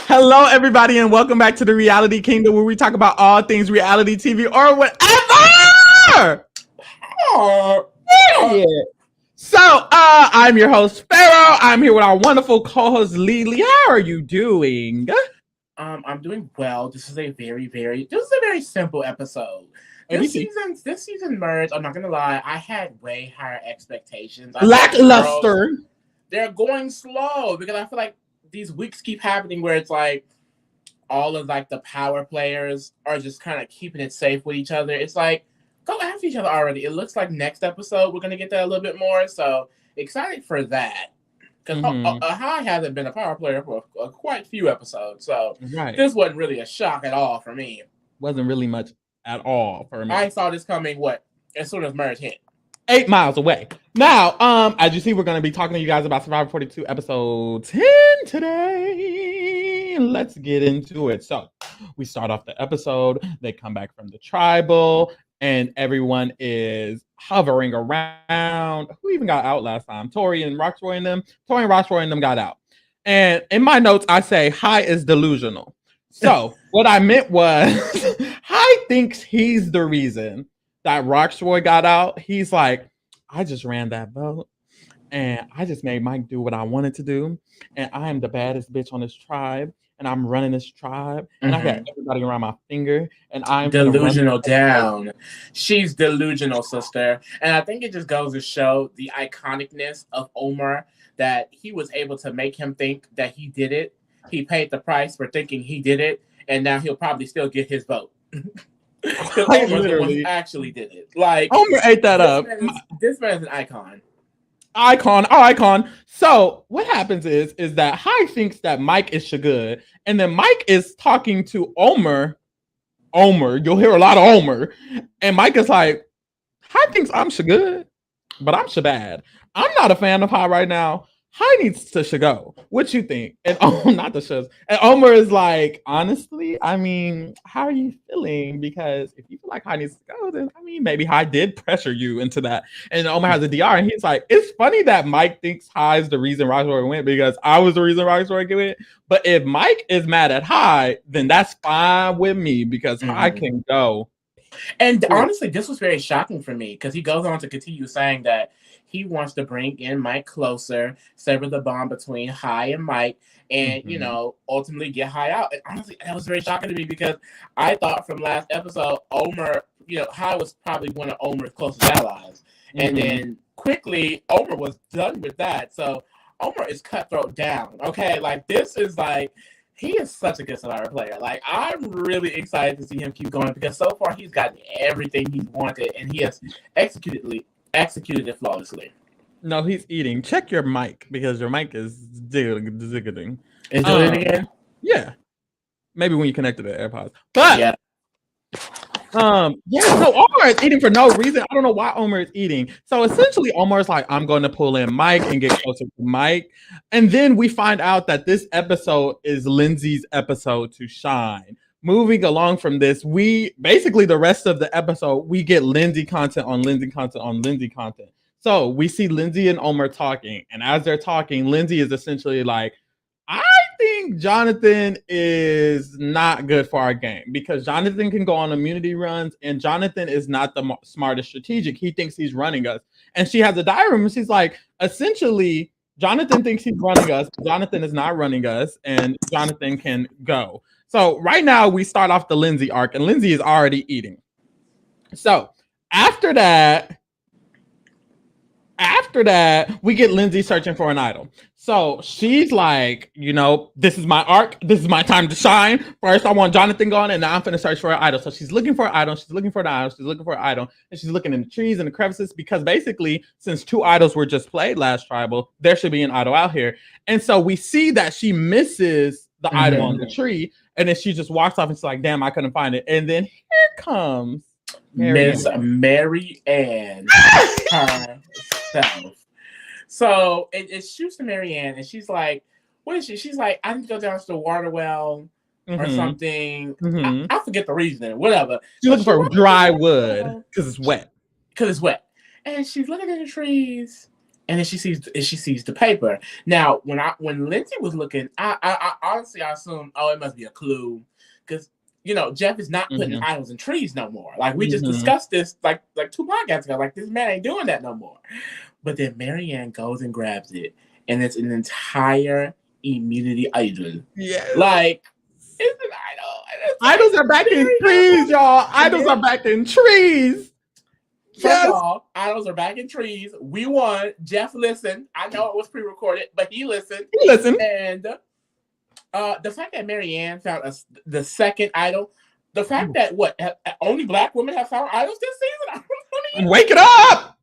Hello, everybody, and welcome back to the Reality Kingdom, where we talk about all things reality TV or whatever. Oh, Yeah. So, I'm your host, Pharaoh. I'm here with our wonderful co-host, Lily. How are you doing? I'm doing well. This is a very simple episode. ABC. This season merged. I'm not gonna lie, I had way higher expectations. I thought the girls Lackluster. they're going slow because I feel like these weeks keep happening where it's like all of like the power players are just kind of keeping it safe with each other. It's like go after each other already. It looks like next episode we're gonna get that a little bit more. So excited for that. Because High hasn't been a power player for quite a few episodes, so Right. this wasn't really a shock at all for me. Wasn't really much at all for me. I saw this coming, as soon as Merge hit. 8 miles away. Now, as you see, we're going to be talking to you guys about Survivor 42 episode 10 today. Let's get into it. So, we start off the episode. They come back from the tribal, and everyone is hovering around. Who even got out last time? Tori and Roxroy and them. Tori and Roxroy and them got out. And in my notes, I say High is delusional. So, what I meant was High thinks he's the reason that Roxroy got out. He's like, I just ran that vote and I just made Mike do what I wanted to do. And I am the baddest bitch on this tribe. And I'm running this tribe. And I got everybody around my finger. And I'm delusional down. She's delusional, sister. And I think it just goes to show the iconicness of Omar, that he was able to make him think that he did it. He paid the price for thinking he did it. And now he'll probably still get his vote. Because Omar actually did it. Like Omar ate that up. This man is an icon. Icon. So what happens is that High thinks that Mike is Shagud, and then Mike is talking to Omar. You'll hear a lot of Omar, and Mike is like, High thinks I'm Shagud, but I'm Shabad. I'm not a fan of High right now. High needs to go. What you think? And not the shows. And Omar is like, honestly, I mean, how are you feeling? Because if you feel like High needs to go, then I mean, maybe High did pressure you into that. And Omar has a DR, and he's like, it's funny that Mike thinks High is the reason Roxroy went because I was the reason Roxroy went. But if Mike is mad at High, then that's fine with me because High can go. And honestly, this was very shocking for me because he goes on to continue saying that he wants to bring in Mike closer, sever the bond between High and Mike, and ultimately get High out. And honestly, that was very shocking to me because I thought from last episode, Omar, High was probably one of Omar's closest allies, and then quickly Omar was done with that. So Omar is cutthroat down. Okay, like this is like. He is such a good Survivor player. Like, I'm really excited to see him keep going because so far he's gotten everything he's wanted and he has executed it flawlessly. No, he's eating. Check your mic because your mic is ziggating. Is doing it again? Yeah. Maybe when you connect to the AirPods. But yeah. So Omar is eating for no reason. I don't know why Omar is eating. So essentially, Omar's like, I'm going to pull in Mike and get closer to Mike. And then we find out that this episode is Lindsay's episode to shine. Moving along from this, we basically the rest of the episode, we get Lindsay content on Lindsay content on Lindsay content. So we see Lindsay and Omar talking. And as they're talking, Lindsay is essentially like, I think Jonathan is not good for our game because Jonathan can go on immunity runs and Jonathan is not the smartest strategic. He thinks he's running us. And she has a diary and she's like, essentially, Jonathan thinks he's running us. Jonathan is not running us and Jonathan can go. So right now we start off the Lindsay arc and Lindsay is already eating. So after that, we get Lindsay searching for an idol. So she's like, this is my arc. This is my time to shine. First, I want Jonathan going, and now I'm going to search for an idol. So she's looking for an idol. She's looking for an idol. She's looking for an idol. And she's looking in the trees and the crevices because basically, since 2 idols were just played last tribal, there should be an idol out here. And so we see that she misses the idol on the tree. And then she just walks off and she's like, damn, I couldn't find it. And then here comes Miss Mary Ann herself. So it shoots to Mary Ann, and she's like, what is she? She's like, I need to go down to the water well or something. I forget the reason, whatever. She's looking for dry wood because it's wet. And she's looking at the trees, and then she sees the paper. Now, when Lindsay was looking, I honestly I assumed, oh, it must be a clue, because Jeff is not putting idols in trees no more. Like we just discussed this like 2 podcasts ago. Like this man ain't doing that no more. But then Marianne goes and grabs it, and it's an entire immunity idol. Yes. Like it's an idol. Idols are back in trees, y'all. Idols are back in trees. First of all, idols are back in trees. We won. Jeff listened. I know it was pre-recorded, but he listened. And the fact that Marianne found the second idol, the fact that only Black women have found idols this season. Wake it up!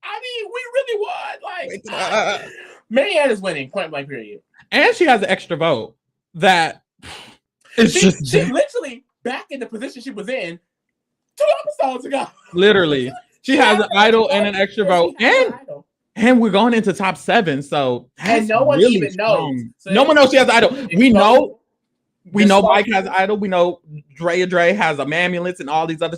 I mean, we really won. Like, Marianne is winning. Point blank. Period. And she has an extra vote. That she's literally back in the position she was in 2 episodes ago. Literally. She has an idol and an extra vote. And we're going into top 7. So and no one really even knows. So no one knows she has an idol. We know Mike has an idol. We know Draya has a Mamulets and all these other.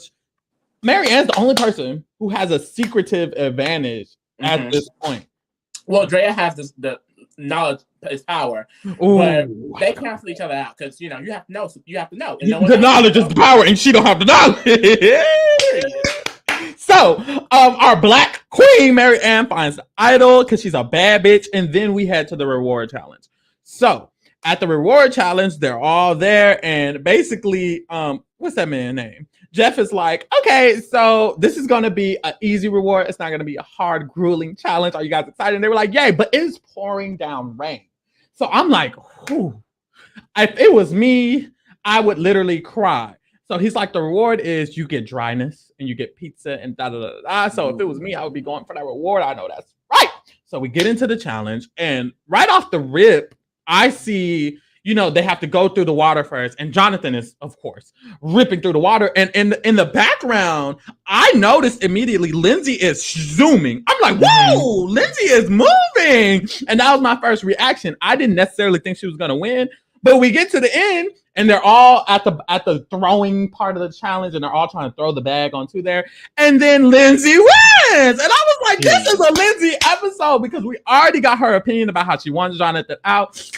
Marianne's the only person who has a secretive advantage at this point. Well, Draya has the knowledge is power. Ooh. But they cancel each other out because you have to know. You have to know. And the knowledge is the power, and she don't have the knowledge. So, our Black queen, Marianne, finds the idol because she's a bad bitch, and then we head to the reward challenge. So, at the reward challenge, they're all there, and basically, what's that man's name? Jeff is like, okay, so this is going to be an easy reward. It's not going to be a hard, grueling challenge. Are you guys excited? And they were like, yay, but it's pouring down rain. So I'm like, whew. If it was me, I would literally cry. So he's like, the reward is you get dryness and you get pizza and da-da-da-da. So if it was me, I would be going for that reward. I know that's right. So we get into the challenge, and right off the rip, I see, they have to go through the water first. And Jonathan is, of course, ripping through the water. And in the background, I noticed immediately Lindsay is zooming. I'm like, whoa, Lindsay is moving. And that was my first reaction. I didn't necessarily think she was going to win. But we get to the end, and they're all at the throwing part of the challenge, and they're all trying to throw the bag onto there. And then Lindsay wins. And I was like, this is a Lindsay episode, because we already got her opinion about how she wants Jonathan out.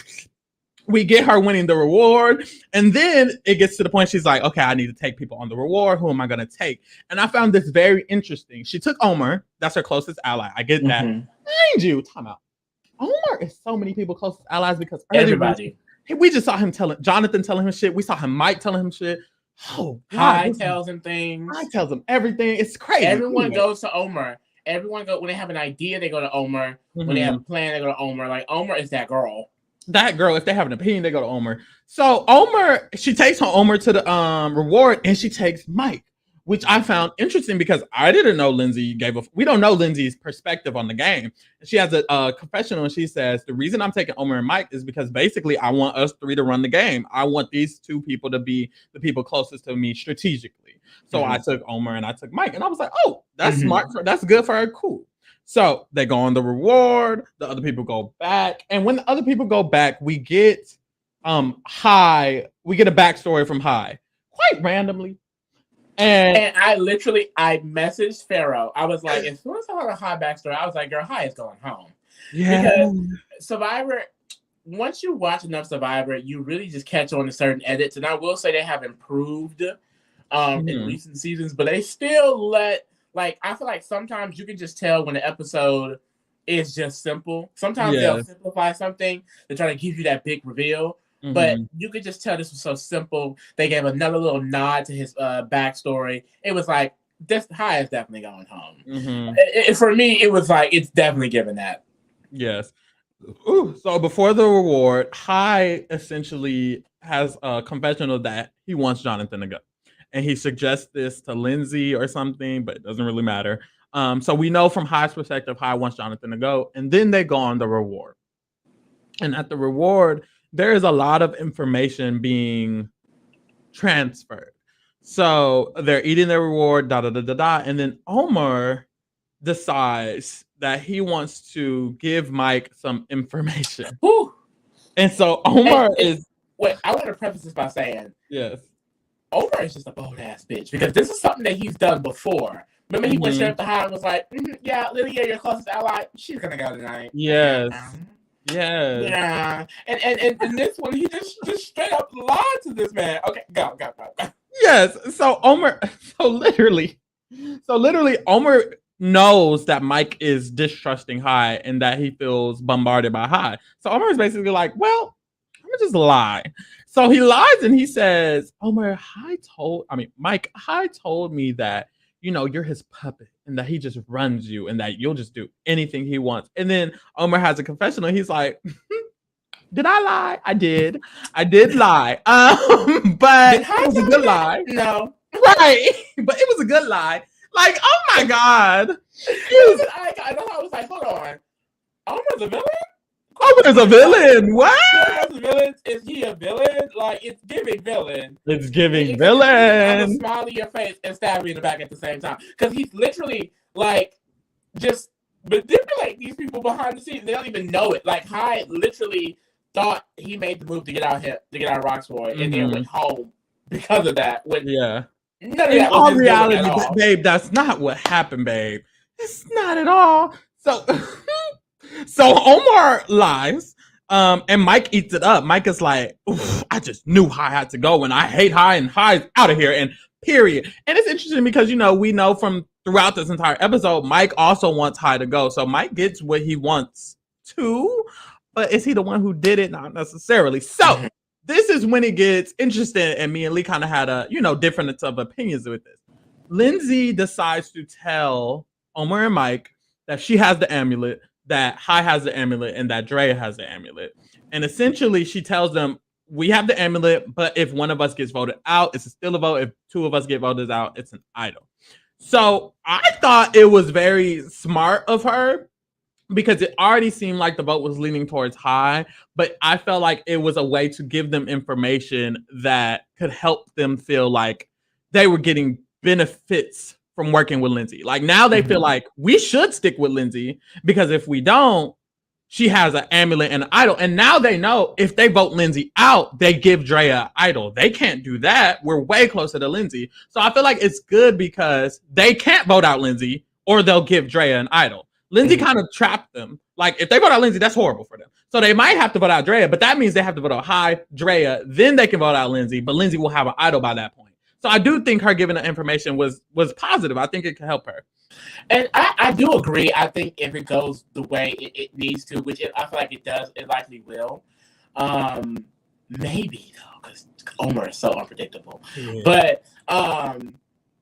We get her winning the reward, and then it gets to the point she's like, okay, I need to take people on the reward. Who am I going to take? And I found this very interesting. She took Omar. That's her closest ally. I get that. Mind you, time out. Omar is so many people's closest allies because everybody. We just saw him Jonathan telling him shit. We saw him Mike telling him shit. Oh, God. Tells him things. Hi tells him everything. It's crazy. Everyone goes to Omar. Everyone when they have an idea, they go to Omar. When they have a plan, they go to Omar. Like, Omar is that girl. That girl, if they have an opinion, they go to Omar. So she takes Omar to the reward, and she takes Mike, which I found interesting because I didn't know Lindsay we don't know Lindsay's perspective on the game. She has a confessional, and she says, the reason I'm taking Omar and Mike is because basically I want us 3 to run the game. I want these 2 people to be the people closest to me strategically. So I took Omar and I took Mike, and I was like, oh, that's smart. That's good for her. Cool. So they go on the reward. The other people go back. And when the other people go back, we get High. We get a backstory from High quite randomly. And I messaged Pharaoh. I was like, as soon as I heard a High backstory, I was like, girl, High is going home. Yeah. Because Survivor, once you watch enough Survivor, you really just catch on to certain edits. And I will say they have improved in recent seasons, but they still I feel like sometimes you can just tell when an episode is just simple. Sometimes they'll simplify something to try to give you that big reveal. But you could just tell this was so simple. They gave another little nod to his backstory. It was like, this High is definitely going home. For me, it was like, it's definitely given that. Yes. Ooh, so before the reward, High essentially has a confessional that he wants Jonathan to go. And he suggests this to Lindsay or something, but it doesn't really matter. So we know from High's perspective, High wants Jonathan to go. And then they go on the reward. And at the reward, there is a lot of information being transferred. So they're eating their reward, da-da-da-da-da. And then Omar decides that he wants to give Mike some information. Whew. And so Omar is... Wait, I want to preface this by saying... Yes. Omar is just a bold ass bitch because this is something that he's done before. Remember he went straight up to High and was like, yeah, Lydia, your closest ally, she's gonna go tonight. Yes. Yes. Yeah. And this one, he just straight up lied to this man. Okay, go. Yes. So literally, Omar knows that Mike is distrusting High and that he feels bombarded by High. So Omar is basically like, well, I'm gonna just lie. So he lies and he says, Omar, Mike, High told me that, you're his puppet and that he just runs you and that you'll just do anything he wants. And then Omar has a confessional. He's like, did I lie? I did lie. But it was a good lie. No. Right. But it was a good lie. Like, oh my God. I know I was like, hold on. Omar's a villain? Omar's a villain. What? Is he a villain? Like, it's giving villain. It's giving villain. Smile in your face and stab you in the back at the same time. Because he's literally, like, just manipulate these people behind the scenes. They don't even know it. Like, Hyde literally thought he made the move to get out Roxford, and then went home because of that. Yeah. None of that was reality, babe, that's not what happened, babe. It's not at all. So Omar lies, and Mike eats it up. Mike is like, I just knew High had to go, and I hate High, and High's out of here, and period. And it's interesting because, we know from throughout this entire episode, Mike also wants High to go. So Mike gets what he wants too, but is he the one who did it? Not necessarily. So this is when it gets interesting, and me and Lee kind of had a, difference of opinions with this. Lindsay decides to tell Omar and Mike that she has the amulet, that High has the amulet, and that Draya has the amulet. And essentially, she tells them, we have the amulet, but if one of us gets voted out, it's still a vote. If two of us get voted out, it's an idol. So I thought it was very smart of her, because it already seemed like the vote was leaning towards High, but I felt like it was a way to give them information that could help them feel like they were getting benefits from working with Lindsay. Like, now they feel like we should stick with Lindsay, because if we don't, she has an amulet and an idol. And now they know if they vote Lindsay out, they give Draya an idol. They can't do that. We're way closer to Lindsay. So I feel like it's good because they can't vote out Lindsay, or they'll give Draya an idol. Lindsay kind of trapped them. Like, if they vote out Lindsay, that's horrible for them. So they might have to vote out Draya, but that means they have to vote out High, Draya, then they can vote out Lindsay, but Lindsay will have an idol by that point. So I do think her giving the information was positive. I think it could help her. And I do agree. I think if it goes the way it needs to, which I feel like it does, it likely will. Maybe, though, because Omar is so unpredictable. Yeah. But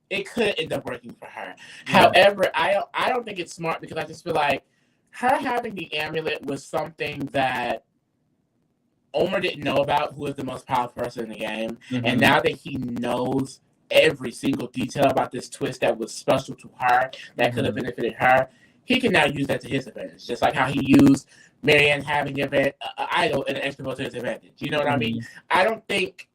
it could end up working for her. Yeah. However, I don't think it's smart, because I just feel like her having the amulet was something that Omar didn't know about, who is the most powerful person in the game. And now that he knows every single detail about this twist that was special to her, that could have benefited her, he can now use that to his advantage. Just like how he used Marianne having an idol and an extra vote to his advantage. You know what I mean? I don't think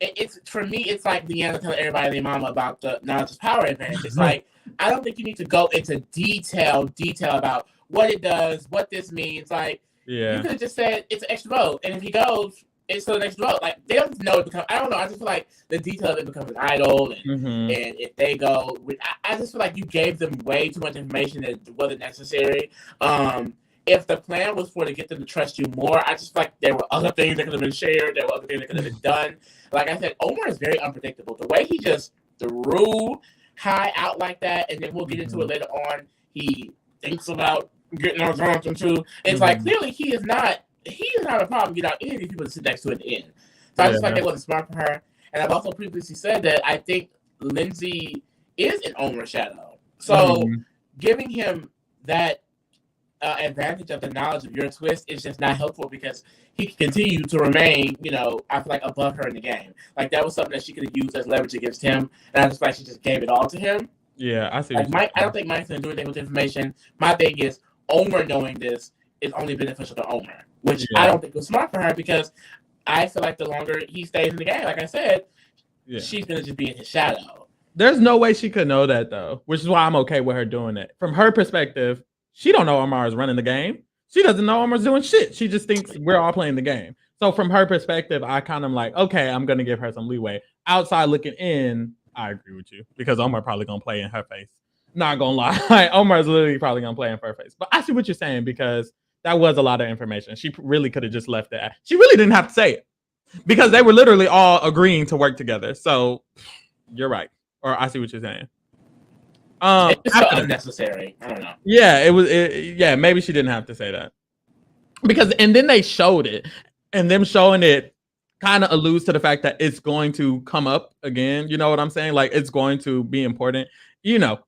it's for me. It's like Leanna telling everybody their mama about the knowledge power advantage. It's like, I don't think you need to go into detail about what it does, what this means. Like, you could have just said it's an extra vote, and if he goes, it's still an extra vote. Like, they don't know it becomes. I don't know. I just feel like the detail of it becomes an idol, and if they go, I just feel like you gave them way too much information that wasn't necessary. If the plan was to get them to trust you more, I just feel like there were other things that could have been shared. There were other things that could have been done. Like I said, Omar is very unpredictable. The way he just threw High out like that, and then we'll get into it later on. He thinks about getting on Jonathan too. It's like, clearly he is not a problem to get out any of these people to sit next to at the end. So I just like that wasn't smart for her. And I've also previously said that I think Lindsay is in Omar's shadow. So giving him that advantage of the knowledge of your twist is just not helpful, because he can continue to remain, I feel like, above her in the game. Like, that was something that she could have used as leverage against him, and I just feel like she just gave it all to him. Yeah, I see. Like, Mike, I don't think Mike's gonna do anything with information. My thing is, Omar knowing this is only beneficial to Omar, which I don't think was smart for her, because I feel like the longer he stays in the game, like I said, she's gonna just be in his shadow. There's no way she could know that, though, which is why I'm okay with her doing it. From her perspective, she don't know Omar is running the game. She doesn't know Omar's doing shit. She just thinks we're all playing the game. So from her perspective, I kind of like, okay, I'm going to give her some leeway. Outside looking in, I agree with you, because Omar probably going to play in her face. Not gonna lie. Omar's literally probably gonna play in first face. But I see what you're saying because that was a lot of information. She really could have just left it. She really didn't have to say it because they were literally all agreeing to work together. So you're right. Or I see what you're saying. It's so unnecessary. I don't know. Yeah, it was. Yeah, maybe she didn't have to say that because, and then they showed it, and them showing it kind of alludes to the fact that it's going to come up again. You know what I'm saying? Like it's going to be important.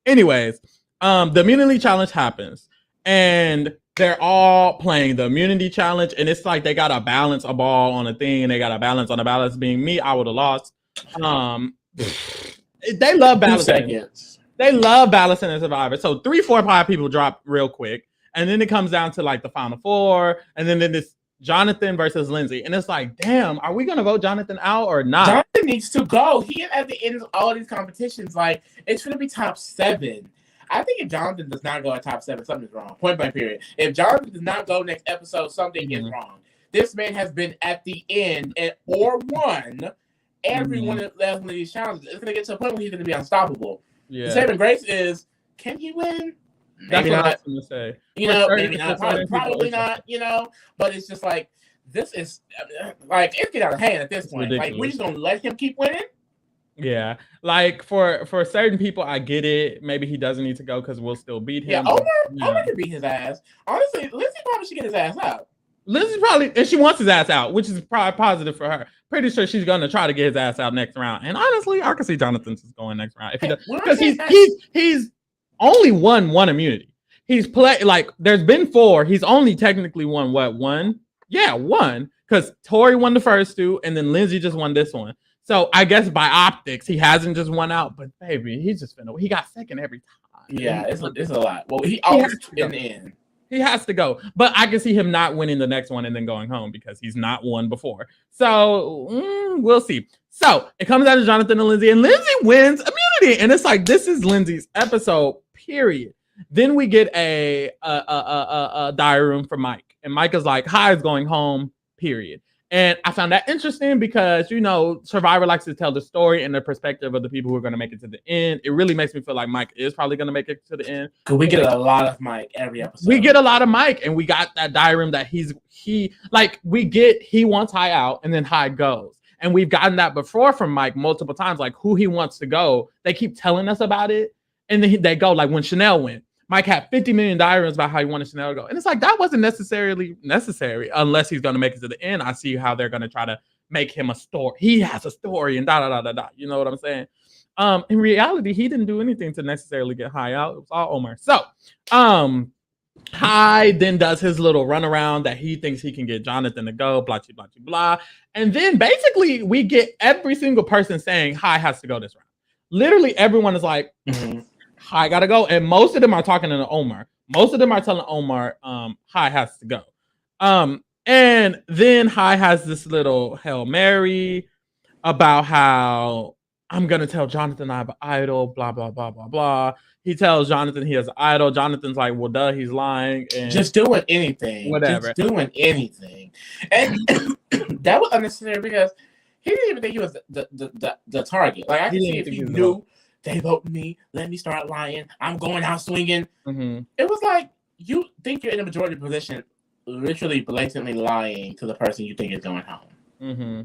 Anyways, the immunity challenge happens, and they're all playing the immunity challenge, and it's like they gotta balance a ball on a thing, and they gotta balance on a balance. Being me, I would have lost. They love balancing. They love balancing and Survivor. So 3, 4, 5 people drop real quick, and then it comes down to like the final 4, and then it's Jonathan versus Lindsay, and it's like, damn, are we gonna vote Jonathan out or not? Jonathan needs to go. He at the end of all these competitions, like it's gonna be top 7. I think if Jonathan does not go at top 7, something's wrong. Point blank period. If Jonathan does not go next episode, something is wrong. This man has been at the end or won every one of these challenges. It's gonna get to a point where he's gonna be unstoppable. Yeah. The saving grace is, can he win? Maybe not. I was gonna say. Maybe not. Probably not. But it's just like this is like it's get out of hand at this point. Ridiculous. Like we're just gonna let him keep winning. Yeah, like for certain people, I get it. Maybe he doesn't need to go because we'll still beat him. Yeah, Omar can beat his ass. Honestly, Lindsay probably should get his ass out. Lindsay probably, and she wants his ass out, which is probably positive for her. Pretty sure she's gonna try to get his ass out next round. And honestly, I can see Jonathan's going next round if he does, because he's only won one immunity. He's played like there's been 4. He's only technically won what, 1? Yeah, 1. Because Tori won the first 2, and then Lindsay just won this one. So I guess by optics, he hasn't just won out, but baby, he's just he got second every time. Yeah, it's a lot. Well, he always in the end. He has to go, but I can see him not winning the next one and then going home because he's not won before. So we'll see. So it comes out to Jonathan and Lindsay wins immunity, and it's like this is Lindsay's episode. Period. Then we get a diary room for Mike, and Mike is like, "Hi, is going home." Period. And I found that interesting because, Survivor likes to tell the story in the perspective of the people who are going to make it to the end. It really makes me feel like Mike is probably going to make it to the end. Because we get a lot of Mike every episode. We get a lot of Mike, and we got that diary room that he wants Hai out, and then Hai goes. And we've gotten that before from Mike multiple times, like who he wants to go. They keep telling us about it, and then they go, like when Chanel went. Mike had 50 million diaries about how he wanted Chanel to go. And it's like, that wasn't necessarily necessary unless he's going to make it to the end. I see how they're going to try to make him a story. He has a story and da. You know what I'm saying? In reality, he didn't do anything to necessarily get Hai out. It was all Omar. So, Hai then does his little runaround that he thinks he can get Jonathan to go, blah, blah, blah, blah. And then basically we get every single person saying Hai has to go this round. Literally everyone is like, Hai gotta go, and most of them are talking to Omar. Most of them are telling Omar, Hai has to go. And then Hai has this little Hail Mary about how I'm gonna tell Jonathan I have an idol, blah blah blah blah blah. He tells Jonathan he has an idol. Jonathan's like, well, duh, he's lying. And just doing anything, whatever, just doing anything, and that was unnecessary because he didn't even think he was the target. Like I can see if he knew. They voted me. Let me start lying. I'm going out swinging. Mm-hmm. It was like you think you're in a majority position, literally blatantly lying to the person you think is going home. Mm-hmm.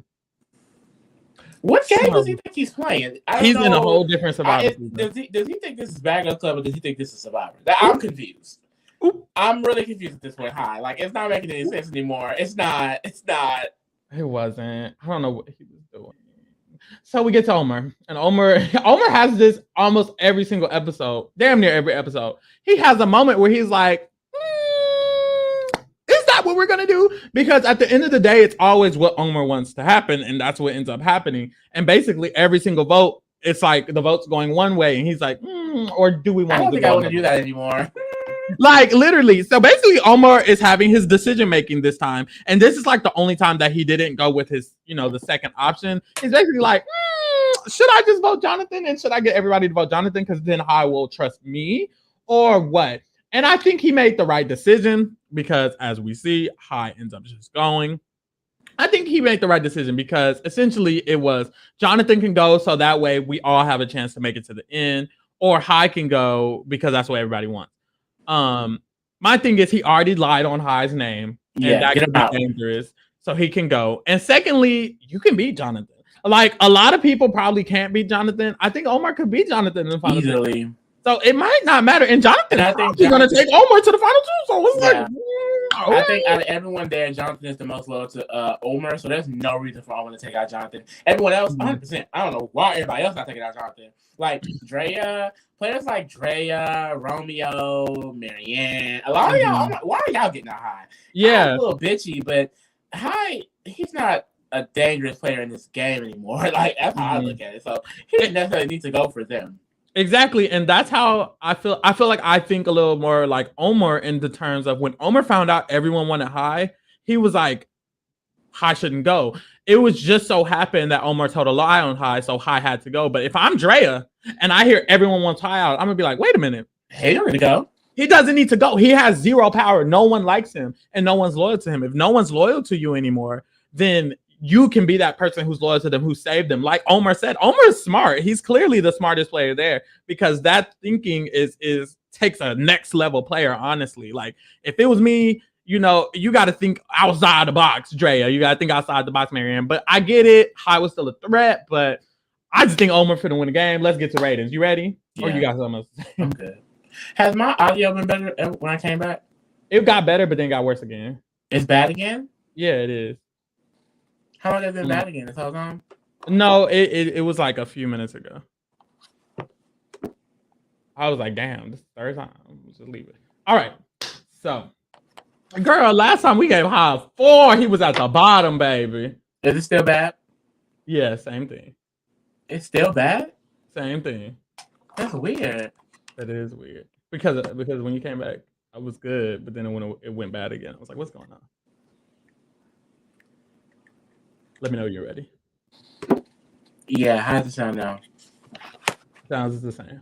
What game does he think he's playing? He's in a whole different Survivor. Does he think this is Bag Up Club or does he think this is Survivor? I'm confused. I'm really confused at this point. Hi, like it's not making any sense anymore. It's not. It wasn't. I don't know what he was doing. So we get to Omar, and Omar has this almost every single episode, damn near every episode. He has a moment where he's like, is that what we're going to do? Because at the end of the day, it's always what Omar wants to happen, and that's what ends up happening. And basically every single vote, it's like the vote's going one way, and he's like, or do we want to I don't think I want to do that anymore. Like literally. So basically Omar is having his decision making this time. And this is like the only time that he didn't go with his, the second option. He's basically like, should I just vote Jonathan? And should I get everybody to vote Jonathan? Because then Hai will trust me or what? And I think he made the right decision because as we see, Hai ends up just going. I think he made the right decision because essentially it was Jonathan can go. So that way we all have a chance to make it to the end. or High can go because that's what everybody wants. My thing is he already lied on High's name, and that get could him be out. dangerous. So he can go. And secondly, you can beat Jonathan. Like a lot of people probably can't beat Jonathan. I think Omar could beat Jonathan in the final easily. two. So it might not matter. And Jonathan is probably going to take Omar to the final two. So it's like, I think out of everyone there, Jonathan is the most loyal to Omar. So there's no reason for Omar to take out Jonathan. Everyone else, 100%. I don't know why everybody else not taking out Jonathan. Like Draya, players like Draya, Romeo, Marianne. A lot of y'all, I'm like, why are y'all getting out High? Yeah. I'm a little bitchy, but High, he's not a dangerous player in this game anymore. Like that's how I look at it. So he didn't necessarily need to go for them. Exactly, and that's how I feel. I feel like I think a little more like Omar in the terms of when Omar found out everyone wanted High, he was like, High shouldn't go. It was just so happened that Omar told a lie on High, so High had to go. But if I'm Draya and I hear everyone wants High out, I'm gonna be like, wait a minute. He don't need to go. He doesn't need to go. He has zero power. No one likes him, and no one's loyal to him. If no one's loyal to you anymore, then you can be that person who's loyal to them, who saved them. Like Omar said, Omar is smart. He's clearly the smartest player there because that thinking is takes a next level player, honestly. Like if it was me, you know, you got to think outside the box, Draya. You got to think outside the box, Marianne. But I get it. High was still a threat, but I just think Omar finna win the game. Let's get to ratings. You ready? Yeah. Or you got something else to say? I'm good. Has my audio been better when I came back? It got better, but then got worse again. It's bad again? Yeah, it is. How long has it been bad again? This whole time? No, it was like a few minutes ago. I was like, damn, this is the third time. Just leave it. All right. So, girl, last time we gave High 4, he was at the bottom, baby. Is it still bad? Yeah, same thing. It's still bad? Same thing. That's weird. That is weird. Because when you came back, I was good, but then it went bad again. I was like, what's going on? Let me know you're ready. Yeah, how does it sound now? Sounds the same.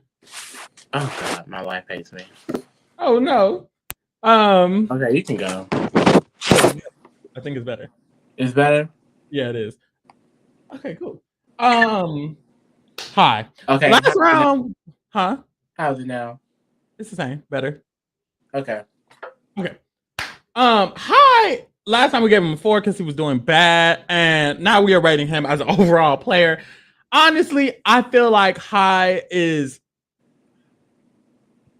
Oh God, my wife hates me. Oh no. Okay, you can go. I think it's better. It's better? Yeah, it is. Okay, cool. High. Okay. Last round. Huh? How's it now? It's the same. Better. Okay. High. Last time we gave him a 4 because he was doing bad, and now we are rating him as an overall player. Honestly, I feel like High is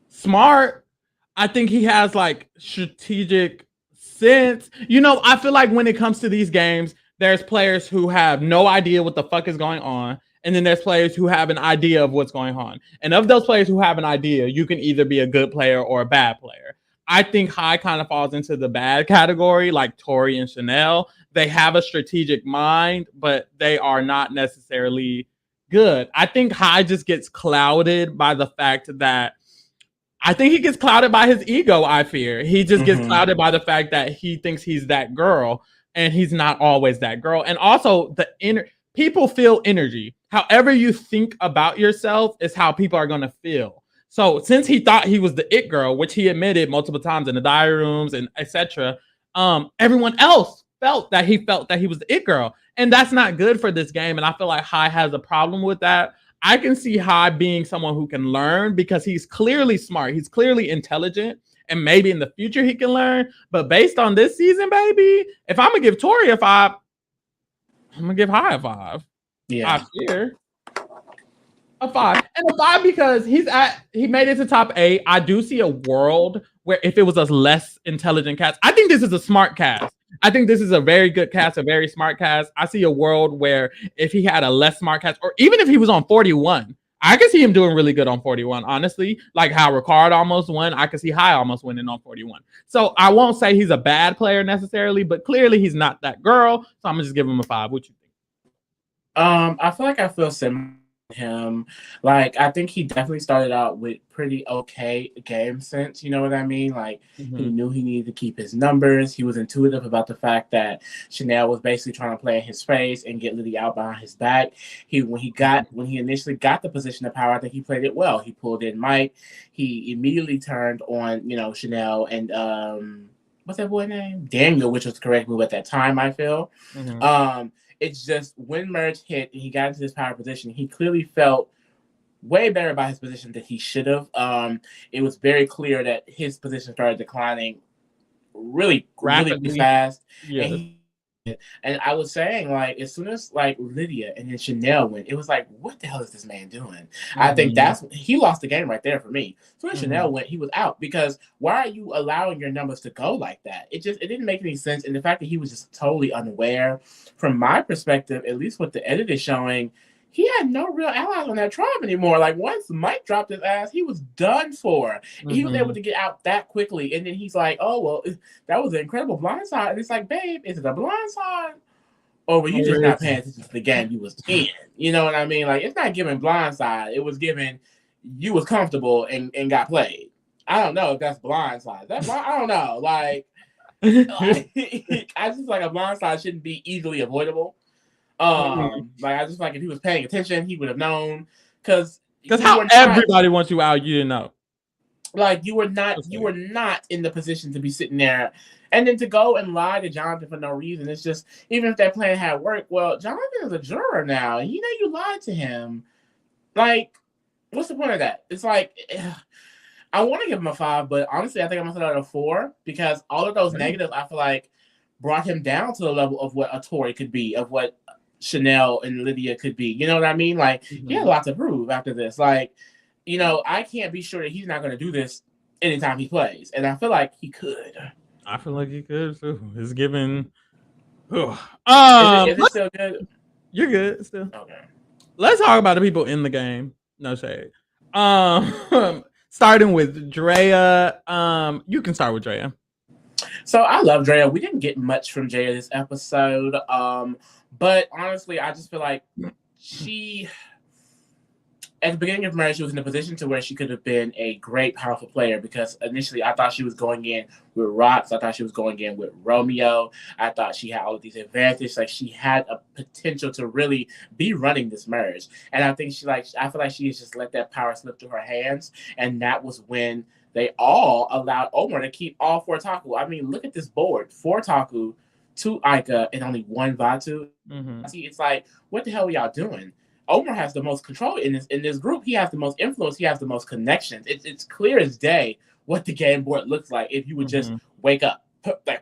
smart. I think he has like strategic sense. You know, I feel like when it comes to these games, there's players who have no idea what the fuck is going on, and then there's players who have an idea of what's going on. And of those players who have an idea, you can either be a good player or a bad player. I think High kind of falls into the bad category, like Tori and Chanel. They have a strategic mind, but they are not necessarily good. I think High just gets clouded by the fact that I think he gets clouded by his ego, I fear. He just gets clouded by the fact that he thinks he's that girl, and he's not always that girl. And also, people feel energy. However you think about yourself is how people are going to feel. So since he thought he was the it girl, which he admitted multiple times in the diary rooms and etc., everyone else felt that he was the it girl. And that's not good for this game. And I feel like High has a problem with that. I can see High being someone who can learn because he's clearly smart. He's clearly intelligent. And maybe in the future he can learn. But based on this season, baby, if I'm going to give Tori a 5, I'm going to give High a 5. Yeah. I fear. A 5. And a 5 because he made it to top 8. I do see a world where if it was a less intelligent cast, I think this is a smart cast. I think this is a very good cast, a very smart cast. I see a world where if he had a less smart cast, or even if he was on 41, I could see him doing really good on 41, honestly. Like how Ricard almost won. I could see High almost winning on 41. So I won't say he's a bad player necessarily, but clearly he's not that girl. So I'm going to just give him a 5. What you think? I feel like I feel similar to him. Like, I think he definitely started out with pretty okay game sense. You know what I mean? Like, he knew he needed to keep his numbers. He was intuitive about the fact that Chanel was basically trying to play in his face and get Liddy out behind his back. When he initially got the position of power, I think he played it well. He pulled in Mike. He immediately turned on, Chanel and what's that boy name? Daniel, which was the correct move at that time, I feel. It's just when Merge hit and he got into this power position, he clearly felt way better by his position than he should have. It was very clear that his position started declining really, really Rapidly. fast, and Yes. he. And I was saying, like, as soon as like Lydia and then Chanel went, it was like, what the hell is this man doing? I think Mhm. he lost the game right there for me. As soon as Mhm. Chanel went, he was out because why are you allowing your numbers to go like that? It didn't make any sense. And the fact that he was just totally unaware, from my perspective, at least what the edit is showing, he had no real allies on that tribe anymore. Like once Mike dropped his ass, he was done for. He was able Mhm. to get out that quickly, and then he's like, "Oh well, that was an incredible blindside." And it's like, babe, is it a blindside, or were you just Or not it's paying attention to the game you was in? You know what I mean? Like it's not giving blindside; it was giving you was comfortable and got played. I don't know if that's blindside. That I don't know. Like, I just like a blindside shouldn't be easily avoidable. Mhm. Like I just like if he was paying attention, he would have known because Because you how were not everybody wants you out, you didn't know. like Just you like, were not in the position to be sitting there and then to go and lie to Jonathan for no reason. It's just even if that plan had worked, well, Jonathan is a juror now, and you know you lied to him. Like, what's the point of that? It's like I want to give him a 5, but honestly, I think I'm gonna put it at a 4 because all of those right. negatives I feel like brought him down to the level of what a Tory could be, of what Chanel and Lydia could be. You know what I mean? Like he had a Mhm. lot to prove after this. Like, you know, I can't be sure that he's not going to do this anytime he plays, and I feel like he could. I feel like you could too. It's given. Is it Let's, still good? you're good still. Okay. Let's talk about the people in the game. No shade. Starting with Draya. You can start with Draya. So I love Drea. We didn't get much from Jaya this episode, but honestly, I just feel like she at the beginning of marriage, she was in a position to where she could have been a great, powerful player because initially I thought she was going in with Rox. I thought she was going in with Romeo. I thought she had all of these advantages. Like she had a potential to really be running this marriage. And I think I feel like she has just let that power slip through her hands. And that was when they all allowed Omar to keep all four Taku. I mean, look at this board. Four Taku, two Aika, and only one Vatu. Mm-hmm. It's like, what the hell are y'all doing? Omar has the most control in this group. He has the most influence. He has the most connections. It's clear as day what the game board looks like if you would just Mm-hmm. wake up,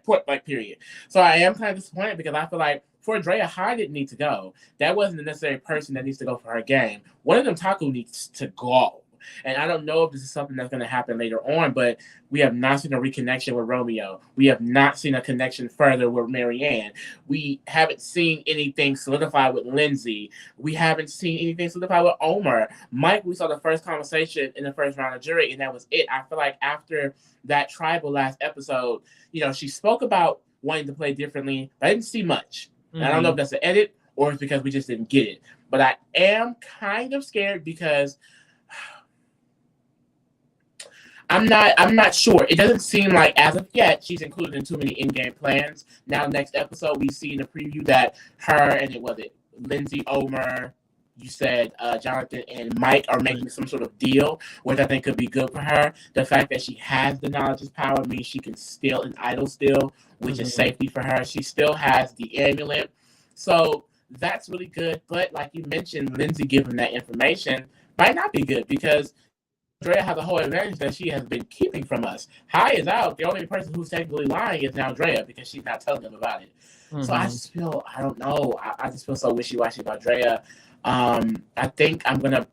point period. So I am kind of disappointed because I feel like for Draya, High didn't need to go. That wasn't the necessary person that needs to go for her game. One of them Taku needs to go. And I don't know if this is something that's going to happen later on, but we have not seen a reconnection with Romeo. We have not seen a connection further with Marianne. We haven't seen anything solidified with Lindsay. We haven't seen anything solidified with Omar. Mike, we saw the first conversation in the first round of jury, and that was it. I feel like after that tribal last episode, you know, she spoke about wanting to play differently, but I didn't see much. And I don't know Mm-hmm. if that's an edit or it's because we just didn't get it. But I am kind of scared because I'm not sure. It doesn't seem like as of yet she's included in too many in-game plans. Now next episode we see in the preview that her and it was it Lindsay, Omar, you said Jonathan and Mike are making some sort of deal, which I think could be good for her. The fact that she has the knowledge is power means she can steal an idol still, which is Mm-hmm. safety for her. She still has the amulet. So that's really good. But like you mentioned, Lindsay giving that information might not be good because Draya has a whole advantage that she has been keeping from us. High is out. The only person who's technically lying is now Draya because she's not telling them about it. So I Mm-hmm. just feel, I don't know. I just feel so wishy washy about Draya. I think I'm going to.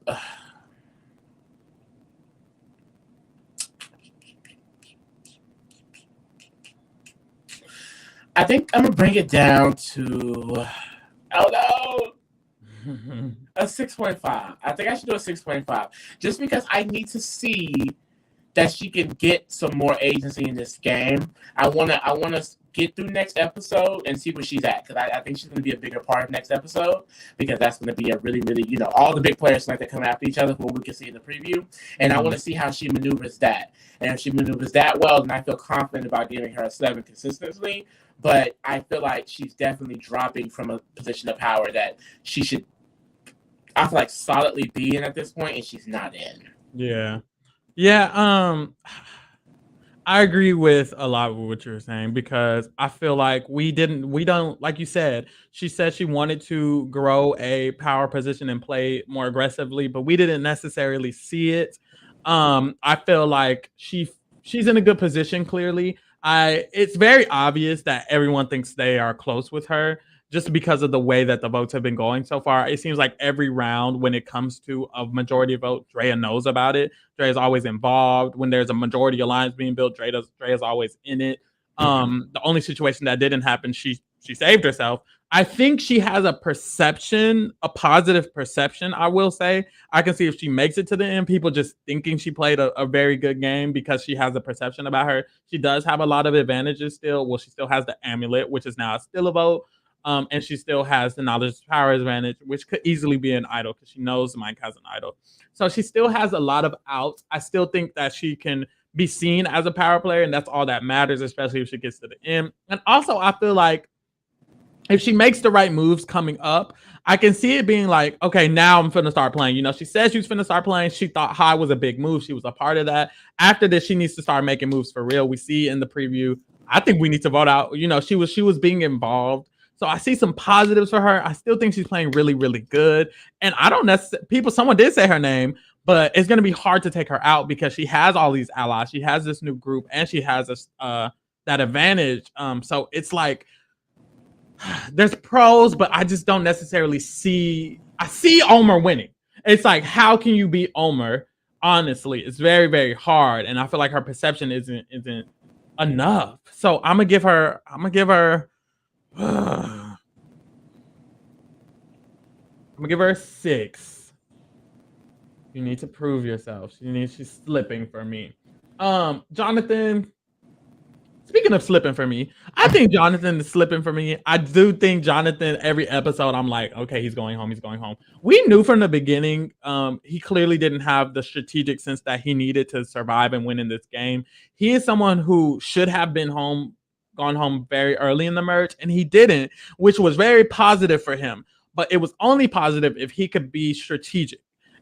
I think I'm going to bring it down to. Oh no! A 6.5. I think I should do a 6.5. Just because I need to see that she can get some more agency in this game. I wanna get through next episode and see where she's at because I think she's gonna be a bigger part of next episode because that's gonna be a really really all the big players like to come after each other what we can see in the preview and I want to see how she maneuvers that and if she maneuvers that well then I feel confident about giving her a 7 consistently. But I feel like she's definitely dropping from a position of power that she should I feel like solidly be in at this point and she's not in. Yeah. Yeah. I agree with a lot of what you're saying because I feel like we don't, like you said, she said she wanted to grow a power position and play more aggressively, but we didn't necessarily see it. I feel like she's in a good position, clearly. It's very obvious that everyone thinks they are close with her just because of the way that the votes have been going so far. It seems like every round when it comes to a majority vote, Drea knows about it. Dre's always involved. When there's a majority alliance being built, Dre's always in it. The only situation that didn't happen, she saved herself. I think she has a perception, a positive perception, I will say. I can see if she makes it to the end, people just thinking she played a very good game because she has a perception about her. She does have a lot of advantages still. Well, she still has the amulet, which is now still a vote. And she still has the knowledge power advantage, which could easily be an idol because she knows Mike has an idol. So she still has a lot of outs. I still think that she can be seen as a power player, and that's all that matters, especially if she gets to the end. And also, I feel like if she makes the right moves coming up, I can see it being like, okay, now I'm finna start playing. You know, she says she's finna start playing. She thought High was a big move. She was a part of that. After this, she needs to start making moves for real. We see in the preview. I think we need to vote out. You know, she was being involved. So I see some positives for her. I still think she's playing really, really good. And I don't necessarily, someone did say her name, but it's going to be hard to take her out because she has all these allies. She has this new group and she has this, that advantage. So it's like, there's pros, but I just don't necessarily see. I see Omar winning. It's like, how can you beat Omar? Honestly, it's very, very hard, and I feel like her perception isn't enough. So I'm gonna give her. I'm gonna give her. I'm gonna give her a 6. You need to prove yourself. She's slipping for me. Jonathan. Speaking of slipping for me, I think Jonathan is slipping for me. I do think Jonathan, every episode, I'm like, okay, he's going home. He's going home. We knew from the beginning, he clearly didn't have the strategic sense that he needed to survive and win in this game. He is someone who should have gone home very early in the merge, and he didn't, which was very positive for him. But it was only positive if he could be strategic.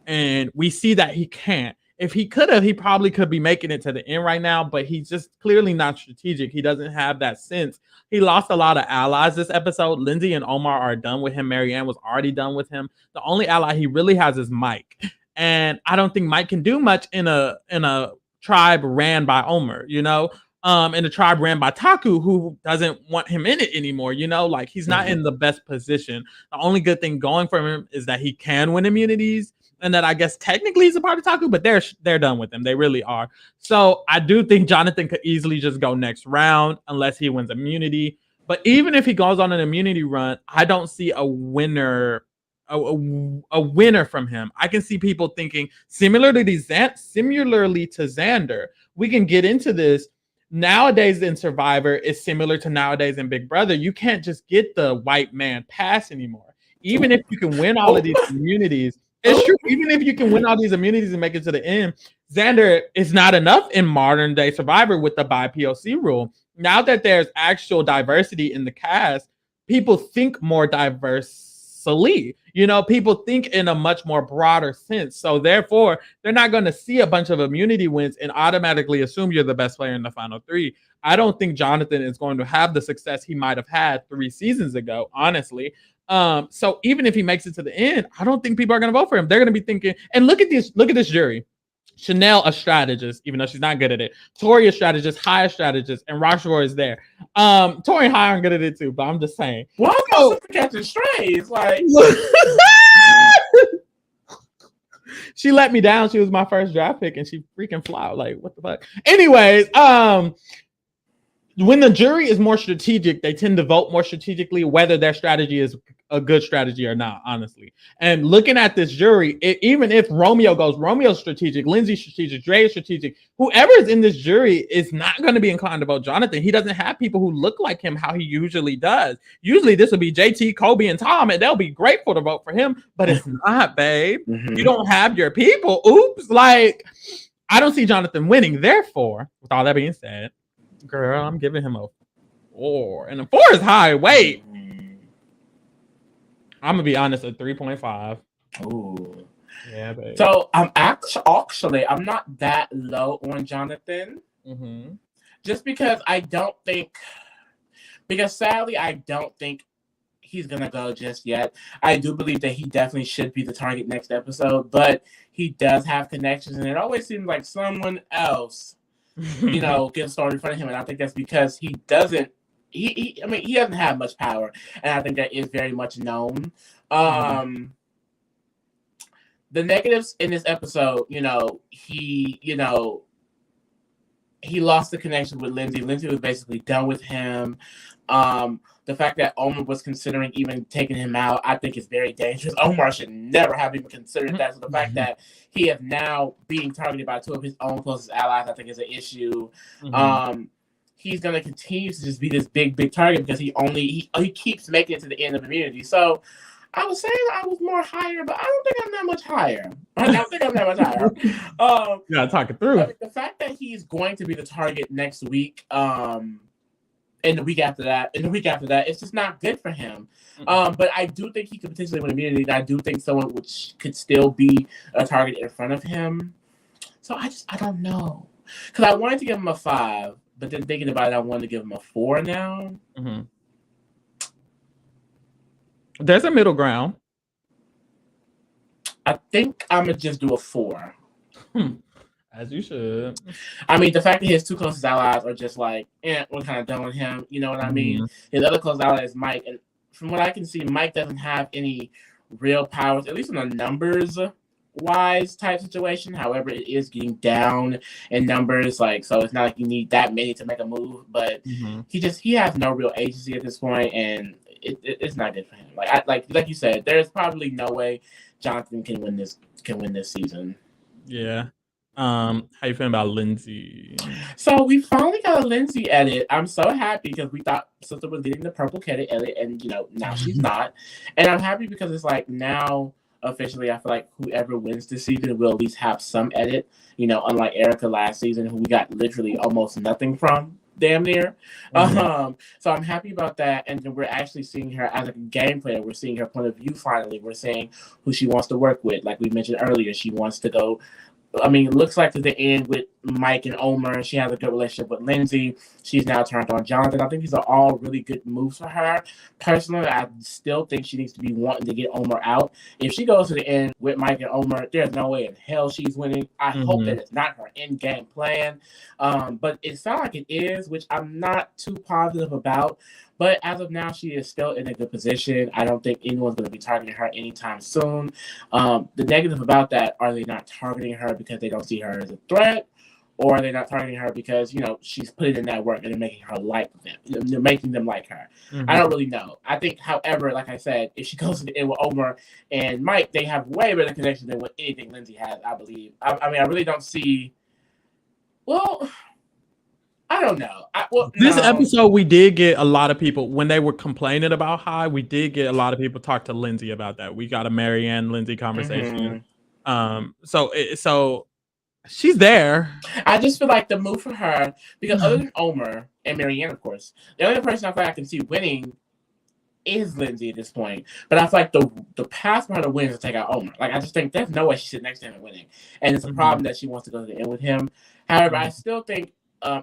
And we see that he can't. If he could have, he probably could be making it to the end right now, but he's just clearly not strategic. He doesn't have that sense. He lost a lot of allies this episode. Lindsay and Omar are done with him. Marianne was already done with him. The only ally he really has is Mike. And I don't think Mike can do much in a tribe ran by Omar, you know? In a tribe ran by Taku, who doesn't want him in it anymore, you know? Like, he's not in the best position. The only good thing going for him is that he can win immunities, and that I guess technically he's a part of Taku, but they're done with him. They really are. So I do think Jonathan could easily just go next round unless he wins immunity. But even if he goes on an immunity run, I don't see a winner from him. I can see people thinking similarly to Xander. We can get into this. Nowadays in Survivor is similar to nowadays in Big Brother. You can't just get the white man pass anymore. Even if you can win all of these immunities, it's true. Even if you can win all these immunities and make it to the end, Xander is not enough in modern day Survivor with the by POC rule. Now that there's actual diversity in the cast, people think more diversely. You know, people think in a much more broader sense. So therefore, they're not going to see a bunch of immunity wins and automatically assume you're the best player in the final 3. I don't think Jonathan is going to have the success he might have had 3 seasons ago, honestly. So even if he makes it to the end, I don't think people are going to vote for him. They're going to be thinking, and look at this jury. Chanel, a strategist, even though she's not good at it. Tori, a strategist. High, a strategist. And Rochefort is there. Tori and High aren't good at it too, but I'm just saying. Well, I'm also catching strays. Like, she let me down. She was my first draft pick, and she freaking flopped. Like, what the fuck? Anyways, when the jury is more strategic, they tend to vote more strategically, whether their strategy is a good strategy or not, honestly. And looking at this jury, even if Romeo's strategic, Lindsay's strategic, Dre's strategic, whoever is in this jury is not going to be inclined to vote Jonathan. He doesn't have people who look like him how he usually does. Usually this would be JT, Kobe, and Tom, and they'll be grateful to vote for him, but it's not, babe. Mm-hmm. You don't have your people. Oops. Like, I don't see Jonathan winning. Therefore, with all that being said, girl, I'm giving him a 4. And a 4 is high. Wait. I'm going to be honest, a 3.5. Ooh. Yeah, babe. So I'm actually I'm not that low on Jonathan. Mm-hmm. Just because I don't think, because sadly, I don't think he's gonna go just yet. I do believe that he definitely should be the target next episode, but he does have connections, and it always seems like someone else, gets started in front of him, and I think that's because he doesn't. I mean, he doesn't have much power, and I think that is very much known. The negatives in this episode, he lost the connection with Lindsay. Lindsay was basically done with him. The fact that Omar was considering even taking him out, I think is very dangerous. Omar should never have even considered that. So the fact that he is now being targeted by two of his own closest allies, I think is an issue. He's going to continue to just be this big, big target because he keeps making it to the end of immunity. So I was saying I was more higher, but I don't think I'm that much higher. You gotta talk it through. I mean, the fact that he's going to be the target next week, and the week after that, it's just not good for him. But I do think he could potentially win immunity. I do think someone could still be a target in front of him. So I don't know. Because I wanted to give him a 5, but then thinking about it, I wanted to give him a 4 now. There's a middle ground. I think I'm going to just do a 4. As you should. I mean, the fact that his two closest allies are just like, we're kind of done with him. You know what I mean? His other close ally is Mike. And from what I can see, Mike doesn't have any real powers, at least in a numbers-wise type situation. However, it is getting down in numbers. So it's not like you need that many to make a move. But he has no real agency at this point, and it's not good for him. Like you said, there's probably no way Jonathan can win this season. Yeah. How you feeling about Lindsay? So we finally got a Lindsay edit. I'm so happy because we thought Sister was getting the purple Kitty edit, and now she's not. And I'm happy because it's like now officially I feel like whoever wins this season will at least have some edit. Unlike Erica last season, who we got literally almost nothing from. Damn near. So I'm happy about that, and then we're actually seeing her as a game player. We're seeing her point of view finally. We're seeing who she wants to work with. Like we mentioned earlier, she wants to go. I mean, it looks like to the end with Mike and Omar, she has a good relationship with Lindsay. She's now turned on Jonathan. I think these are all really good moves for her. Personally, I still think she needs to be wanting to get Omar out. If she goes to the end with Mike and Omar, there's no way in hell she's winning. I hope that it's not her in-game plan. But it sounds like it is, which I'm not too positive about. But as of now, she is still in a good position. I don't think anyone's going to be targeting her anytime soon. The negative about that, are they not targeting her because they don't see her as a threat? Or are they not targeting her because, she's putting in that work and they're making her like them. They're making them like her. I don't really know. I think, however, like I said, if she goes to the end with Omar and Mike, they have way better connection than what anything Lindsay has, I believe. I mean, I really don't see... Well... I don't know. This episode, we did get a lot of people, when they were complaining about High, we did get a lot of people talk to Lindsay about that. We got a Marianne Lindsay conversation. So she's there. I just feel like the move for her, because other than Omar and Marianne, of course, the only person I feel like I can see winning is Lindsay at this point. But I feel like the path for her to win is to take out Omar. Like, I just think there's no way she's sitting next to him and winning. And it's a problem that she wants to go to the end with him. However, I still think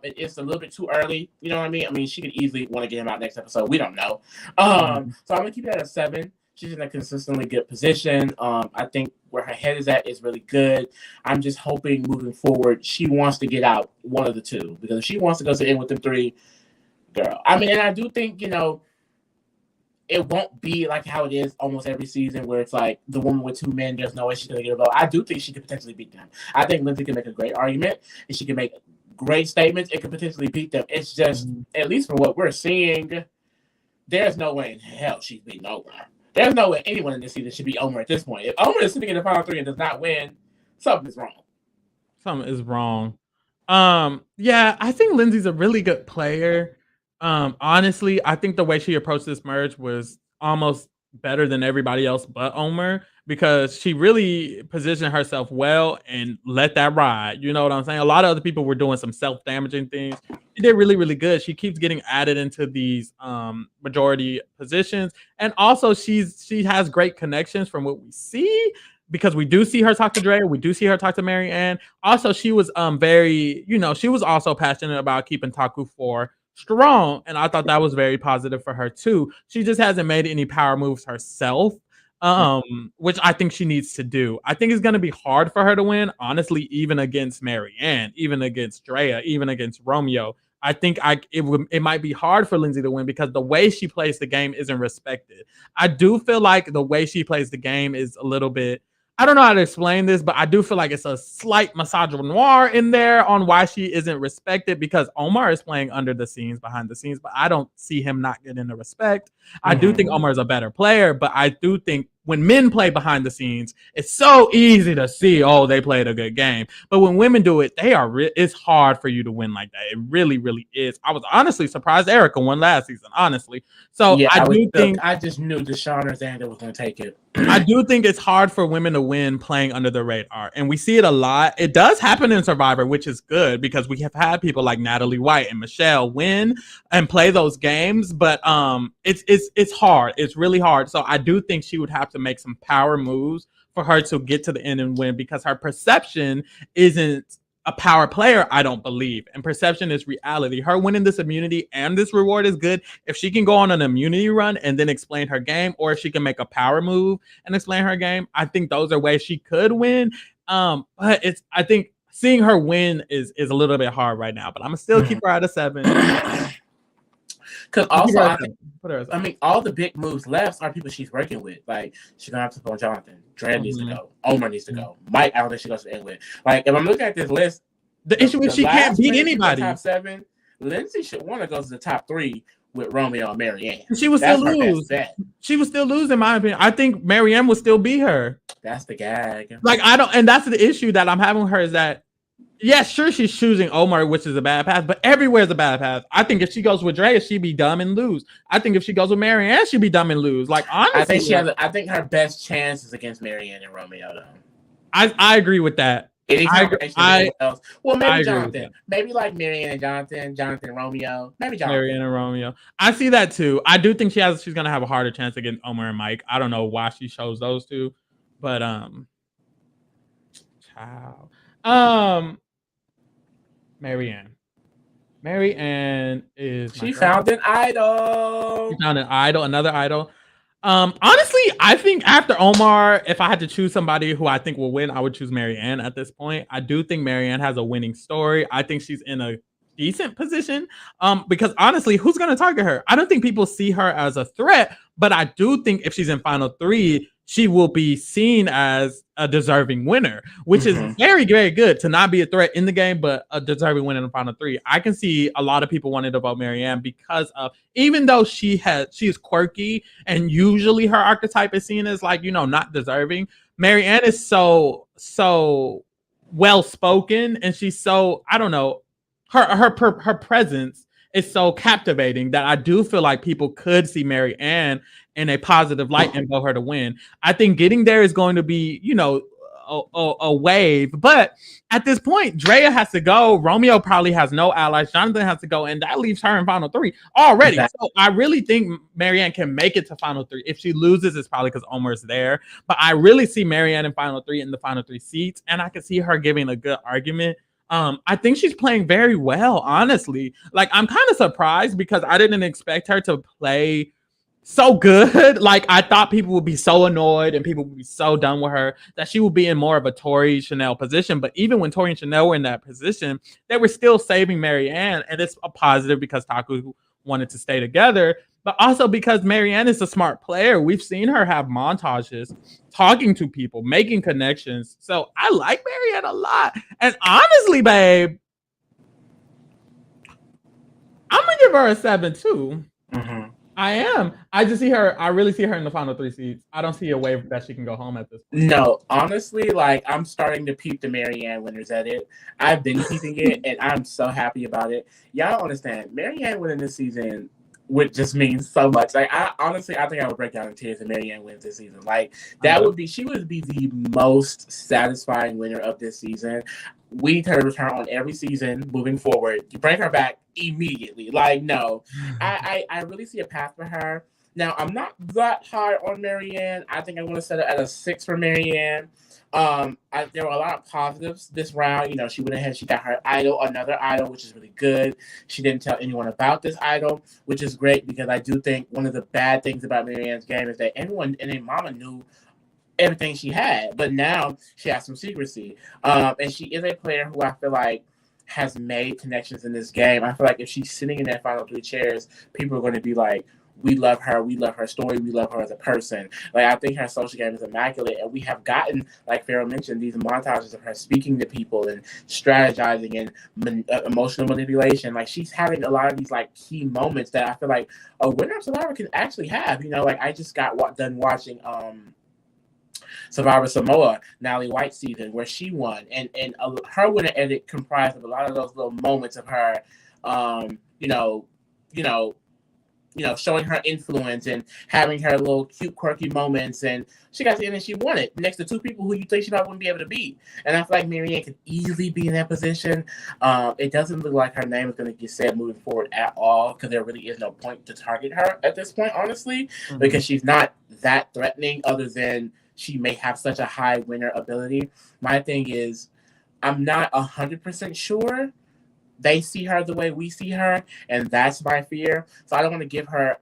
it's a little bit too early. You know what I mean? I mean, she could easily want to get him out next episode. We don't know. So I'm going to keep it at a 7. She's in a consistently good position. I think where her head is at is really good. I'm just hoping moving forward, she wants to get out one of the two. Because if she wants to go to the end with them 3, girl. I mean, and I do think, it won't be like how it is almost every season where it's like the woman with 2 men, there's no way she's going to get a vote. I do think she could potentially beat them. I think Lindsay can make a great argument, and she can make great statements. It could potentially beat them. It's just, at least from what we're seeing, there's no way in hell she's beating Omar. There's no way anyone in this season should beat Omar at this point. If Omar is sitting in the final 3 and does not win, something is wrong. Something is wrong. Yeah, I think Lindsay's a really good player. Honestly, I think the way she approached this merge was almost better than everybody else but Omar, because she really positioned herself well and let that ride. You know what I'm saying? A lot of other people were doing some self-damaging things. She did really, really good. She keeps getting added into these majority positions. And also she has great connections from what we see. because we do see her talk to Draya, we do see her talk to Marianne. Also, she was very, she was also passionate about keeping Taku 4 strong, and I thought that was very positive for her too. She just hasn't made any power moves herself, which I think she needs to do. I think it's going to be hard for her to win, honestly, even against Marianne, even against Draya, even against Romeo. I think it might be hard for Lindsay to win because the way she plays the game isn't respected. I do feel like the way she plays the game is a little bit, I don't know how to explain this, but I do feel like it's a slight misogynoir in there on why she isn't respected, because Omar is playing under the scenes, behind the scenes, but I don't see him not getting the respect. I do think Omar is a better player, but I do think when men play behind the scenes, it's so easy to see, oh, they played a good game. But when women do it, it's hard for you to win like that. It really, really is. I was honestly surprised Erica won last season, honestly. So yeah, think I just knew Deshaun or Xander was going to take it. I do think it's hard for women to win playing under the radar, and we see it a lot. It does happen in Survivor, which is good because we have had people like Natalie White and Michelle win and play those games. But it's hard. It's really hard. So I do think she would have to make some power moves for her to get to the end and win, because her perception isn't a power player, I don't believe. And perception is reality. Her winning this immunity and this reward is good if she can go on an immunity run and then explain her game, or if she can make a power move and explain her game. I think those are ways she could win. But I think seeing her win is a little bit hard right now. But I'm gonna still keep her at a 7. Because also, I mean, all the big moves left are people she's working with. Like, she's gonna have to go on Jonathan. Draya needs to go. Omar needs to go. Mike, I don't think she goes to end with. Like, if I'm looking at this list, the issue is she can't beat anybody. Top 7, Lindsay should want to go to the top 3 with Romeo and Marianne. She would still lose. She would still lose, in my opinion. I think Marianne would still beat her. That's the gag. Like, and that's the issue that I'm having with her, is that, yeah, sure, she's choosing Omar, which is a bad path, but everywhere's a bad path. I think if she goes with Draya, she'd be dumb and lose. I think if she goes with Marianne, she'd be dumb and lose. Like, honestly, I think her best chance is against Marianne and Romeo, though. I agree with that. Well, maybe Jonathan. Maybe like Marianne and Jonathan and Romeo. Maybe Jonathan. Marianne and Romeo. I see that too. I do think she's gonna have a harder chance against Omar and Mike. I don't know why she chose those two, but Marianne is. She found an idol. She found an idol, another idol. Honestly, I think after Omar, if I had to choose somebody who I think will win, I would choose Marianne at this point. I do think Marianne has a winning story. I think she's in a decent position. Because honestly, who's gonna target her? I don't think people see her as a threat, but I do think if she's in final 3, she will be seen as a deserving winner, which is very, very good to not be a threat in the game, but a deserving winner in the final 3. I can see a lot of people wanting to vote Marianne because of, even though she is quirky and usually her archetype is seen as like, not deserving, Marianne is so well spoken, and she's so, I don't know, her presence is so captivating that I do feel like people could see Marianne in a positive light and vote her to win. I think getting there is going to be, a wave. But at this point, Draya has to go. Romeo probably has no allies. Jonathan has to go, and that leaves her in final 3 already. Exactly. So I really think Marianne can make it to final 3. If she loses, it's probably because Omar's there. But I really see Marianne in final 3 in the final 3 seats, and I can see her giving a good argument. I think she's playing very well, honestly. Like, I'm kind of surprised because I didn't expect her to play so good. Like, I thought people would be so annoyed and people would be so done with her that she would be in more of a Tori Chanel position. But even when Tori and Chanel were in that position, they were still saving Marianne. And it's a positive because Taku wanted to stay together, but also because Marianne is a smart player. We've seen her have montages, talking to people, making connections. So I like Marianne a lot. And honestly, babe, I'm going to give her a 7 too. I am. I really see her in the final 3 seats. I don't see a way that she can go home at this point. No, honestly, like, I'm starting to peep the Marianne winners at it. I've been peeping it, and I'm so happy about it. Y'all don't understand. Marianne winning this season would just mean so much. Like, I think I would break down in tears if Marianne wins this season. Like, she would be the most satisfying winner of this season. We need her to return on every season moving forward. You bring her back immediately. Like, no. I really see a path for her. Now, I'm not that high on Marianne. I think I'm going to set it at a 6 for Marianne. There were a lot of positives this round. You know, she went ahead, she got her idol, another idol, which is really good. She didn't tell anyone about this idol, which is great because I do think one of the bad things about Marianne's game is that everyone and their mama knew everything she had, but now she has some secrecy. And she is a player who I feel like has made connections in this game. I feel like if she's sitting in that final 3 chairs, people are going to be like, we love her story, we love her as a person. Like, I think her social game is immaculate, and we have gotten, like Farrell mentioned, these montages of her speaking to people and strategizing and emotional manipulation. Like, she's having a lot of these like key moments that I feel like a winner of Survivor can actually have. You know, like I just got done watching Survivor Samoa, Natalie White season, where she won, and her winner edit comprised of a lot of those little moments of her, you know, showing her influence and having her little cute, quirky moments, and she got to the end and she won it next to 2 people who you think she probably wouldn't be able to beat. And I feel like Marianne could easily be in that position. It doesn't look like her name is going to get said moving forward at all because there really is no point to target her at this point, honestly, because she's not that threatening other than she may have such a high winner ability. My thing is, I'm not 100% sure they see her the way we see her, and that's my fear. So I don't want to give her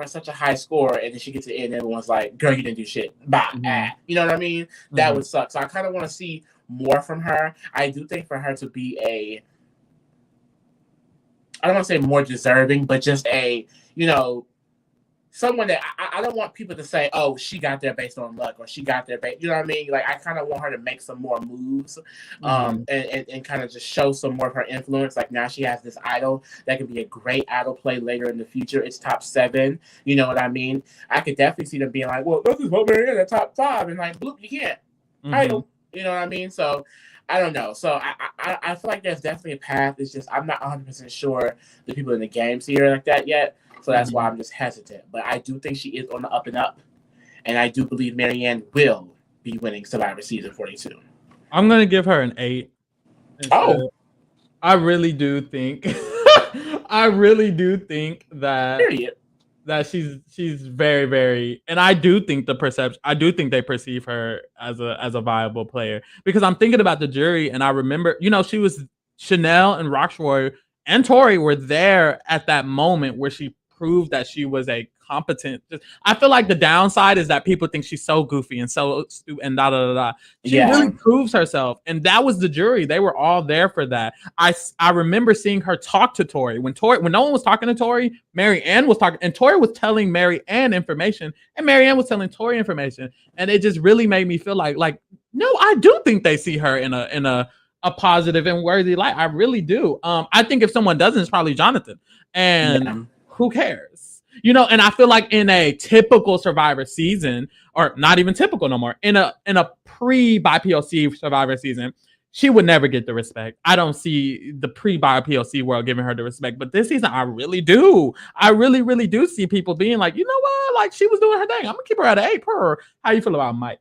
such a high score, and then she gets to the end, and everyone's like, "Girl, you didn't do shit." Bye. You know what I mean? That would suck. So I kind of want to see more from her. I do think for her to be I don't want to say more deserving, but just someone that I don't want people to say, oh, she got there based on luck, or she got there based, you know what I mean? Like, I kind of want her to make some more moves, and kind of just show some more of her influence. Like, now she has this idol that could be a great idol play later in the future. It's top 7, you know what I mean? I could definitely see them being like, well, this is what we're in the top 5, and like, bloop, you can't idol, you know what I mean? So I don't know. So I feel like there's definitely a path. It's just I'm not 100% sure the people in the game see her like that yet. So that's why I'm just hesitant. But I do think she is on the up and up. And I do believe Marianne will be winning Survivor Season 42. I'm going to give her an 8. Oh. I really do think that Period. that she's very, very, and I do think they perceive her as a viable player, because I'm thinking about the jury, and I remember, she was Chanel and Roxroy and Tori were there at that moment where she proved that she was a competent. I feel like the downside is that people think she's so goofy and so stupid and da da da. She really proves herself, and that was the jury. They were all there for that. I remember seeing her talk to Tori when no one was talking to Tori. Marianne was talking, and Tori was telling Marianne information, and Marianne was telling Tori information, and it just really made me feel like no, I do think they see her in a positive and worthy light. I really do. I think if someone doesn't, it's probably Jonathan, and who cares? And I feel like in a typical Survivor season, or not even typical no more, in a pre-BIPOC Survivor season, she would never get the respect. I don't see the pre-BIPOC world giving her the respect, but this season I really do. I really, really do see people being like, you know what? Like, she was doing her thing. I'm gonna keep her at an 8 per her. How you feel about Mike?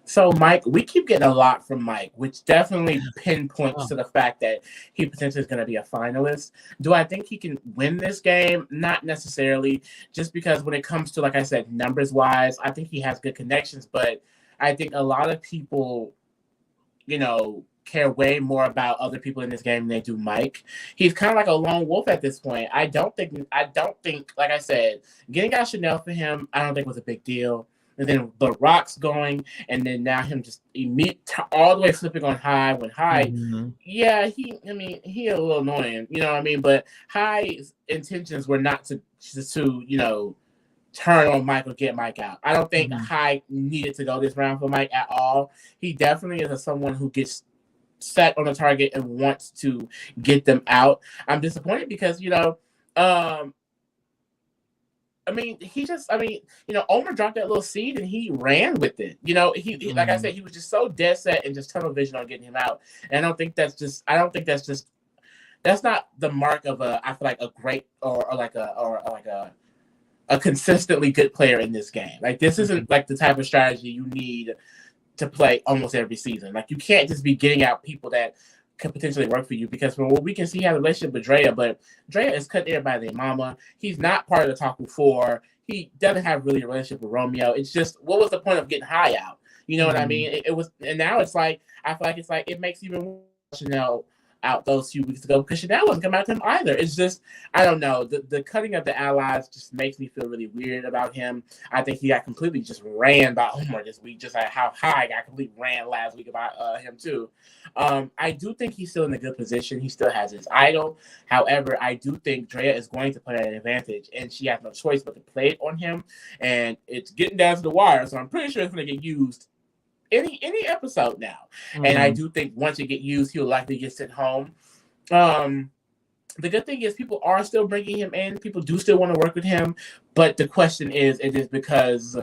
So, Mike, we keep getting a lot from Mike, which definitely pinpoints to the fact that he potentially is going to be a finalist. Do I think he can win this game? Not necessarily, just because when it comes to, like I said, numbers-wise, I think he has good connections, but I think a lot of people, care way more about other people in this game than they do Mike. He's kind of like a lone wolf at this point. I don't think, like I said, getting out Chanel for him, I don't think was a big deal. And then the rocks going, and then now him just all the way flipping on High when High, he a little annoying, you know what I mean? But High's intentions were not to turn on Mike or get Mike out. I don't think High needed to go this round for Mike at all. He definitely is someone who gets set on a target and wants to get them out. I'm disappointed because Omar dropped that little seed and he ran with it. Like I said, he was just so dead set and just tunnel vision on getting him out. And that's not the mark of I feel like a great or a consistently good player in this game. Like, this isn't like the type of strategy you need to play almost every season. Like, you can't just be getting out people that could potentially work for you because from what we can see, he has a relationship with Draya, but Draya is cut there by their mama. He's not part of the Taku Four. He doesn't have really a relationship with Romeo. It's just, what was the point of getting high out? You know what I mean? It was, and now it's like, I feel like it's like, it makes even more Chanel out those few weeks ago because Chanel wasn't coming out to him either. It's just, I don't know. The cutting of the allies just makes me feel really weird about him. I think he got completely just ran by Omar this week, just like how high I got completely ran last week about him too. I do think he's still in a good position. He still has his idol. However, I do think Draya is going to play an advantage, and she has no choice but to play it on him. And it's getting down to the wire, so I'm pretty sure it's going to get used any episode now. And I do think once it get used, he'll likely get sent home. The good thing is people are still bringing him in. People do still want to work with him. But the question is, it is because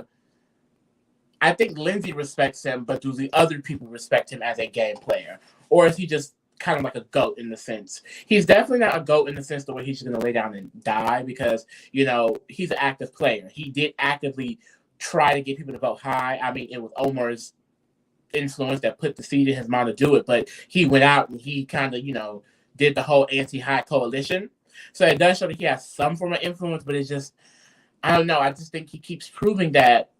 I think Lindsay respects him, but do the other people respect him as a game player? Or is he just kind of like a goat in the sense? He's definitely not a goat in the sense the way he's just going to lay down and die because, you know, he's an active player. He did actively try to get people to vote high. I mean, it was Omar's influence that put the seed in his mind to do it, but he went out and he kind of, you know, did the whole anti-high coalition. So it does show that he has some form of influence, but it's just, I don't know. I just think he keeps proving that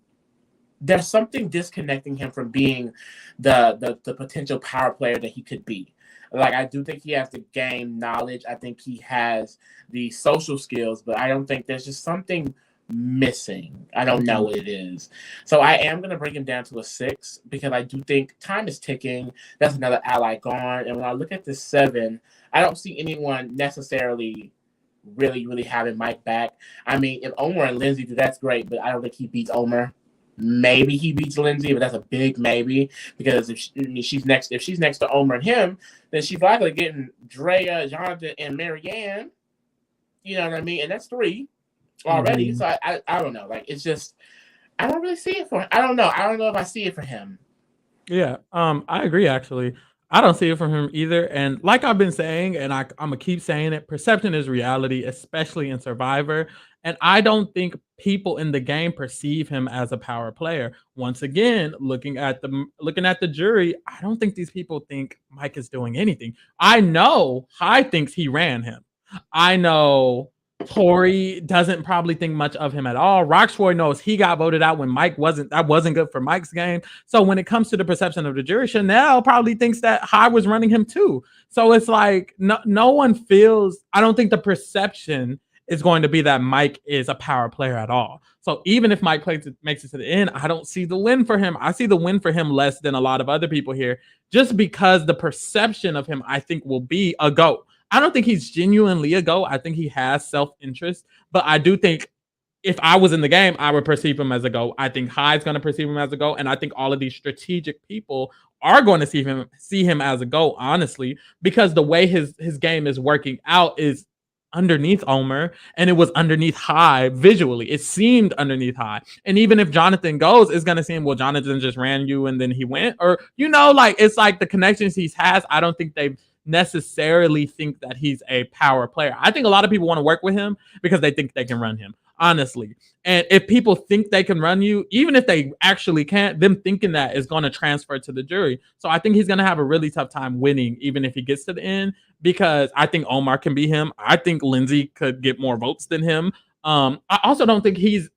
there's something disconnecting him from being the potential power player that he could be. Like, I do think he has the game knowledge. I think he has the social skills, but I don't think there's just something missing. I don't know what it is. So I am going to bring him down to a 6 because I do think time is ticking. That's another ally gone. And when I look at the 7, I don't see anyone necessarily really having Mike back. I mean, if Omar and Lindsay do, that's great, but I don't think he beats Omar. Maybe he beats Lindsay, but that's a big maybe because if she's next to Omar and him, then she's likely getting Draya, Jonathan, and Marianne. You know what I mean? And that's 3 already. So I don't know. Like, it's just, I don't really see it for him. I don't know if I see it for him. Yeah, I agree actually. I don't see it from him either. And like I've been saying, and I'm gonna keep saying it, perception is reality, especially in Survivor. And I don't think people in the game perceive him as a power player. Once again, looking at the jury, I don't think these people think Mike is doing anything. I know High thinks he ran him. I know Tori doesn't probably think much of him at all. Roxroy knows he got voted out when Mike wasn't. That wasn't good for Mike's game. So when it comes to the perception of the jury, Chanel probably thinks that High was running him too. So it's like no one feels. I don't think the perception is going to be that Mike is a power player at all. So even if Mike makes it to the end, I don't see the win for him. I see the win for him less than a lot of other people here, just because the perception of him, I think, will be a GOAT. I don't think he's genuinely a GOAT. I think he has self-interest, but I do think if I was in the game, I would perceive him as a GOAT. I think High's going to perceive him as a GOAT, and I think all of these strategic people are going to see him as a GOAT, honestly, because the way his game is working out is underneath Omar, and it was underneath High visually. It seemed underneath High. And even if Jonathan goes, it's going to seem, well, Jonathan just ran you and then he went. Or, like, it's like the connections he has, I don't think they've necessarily think that he's a power player. I think a lot of people want to work with him because they think they can run him, honestly. And if people think they can run you, even if they actually can't, them thinking that is going to transfer to the jury. So I think he's going to have a really tough time winning, even if he gets to the end, because I think Omar can be him. I think Lindsay could get more votes than him. I also don't think he's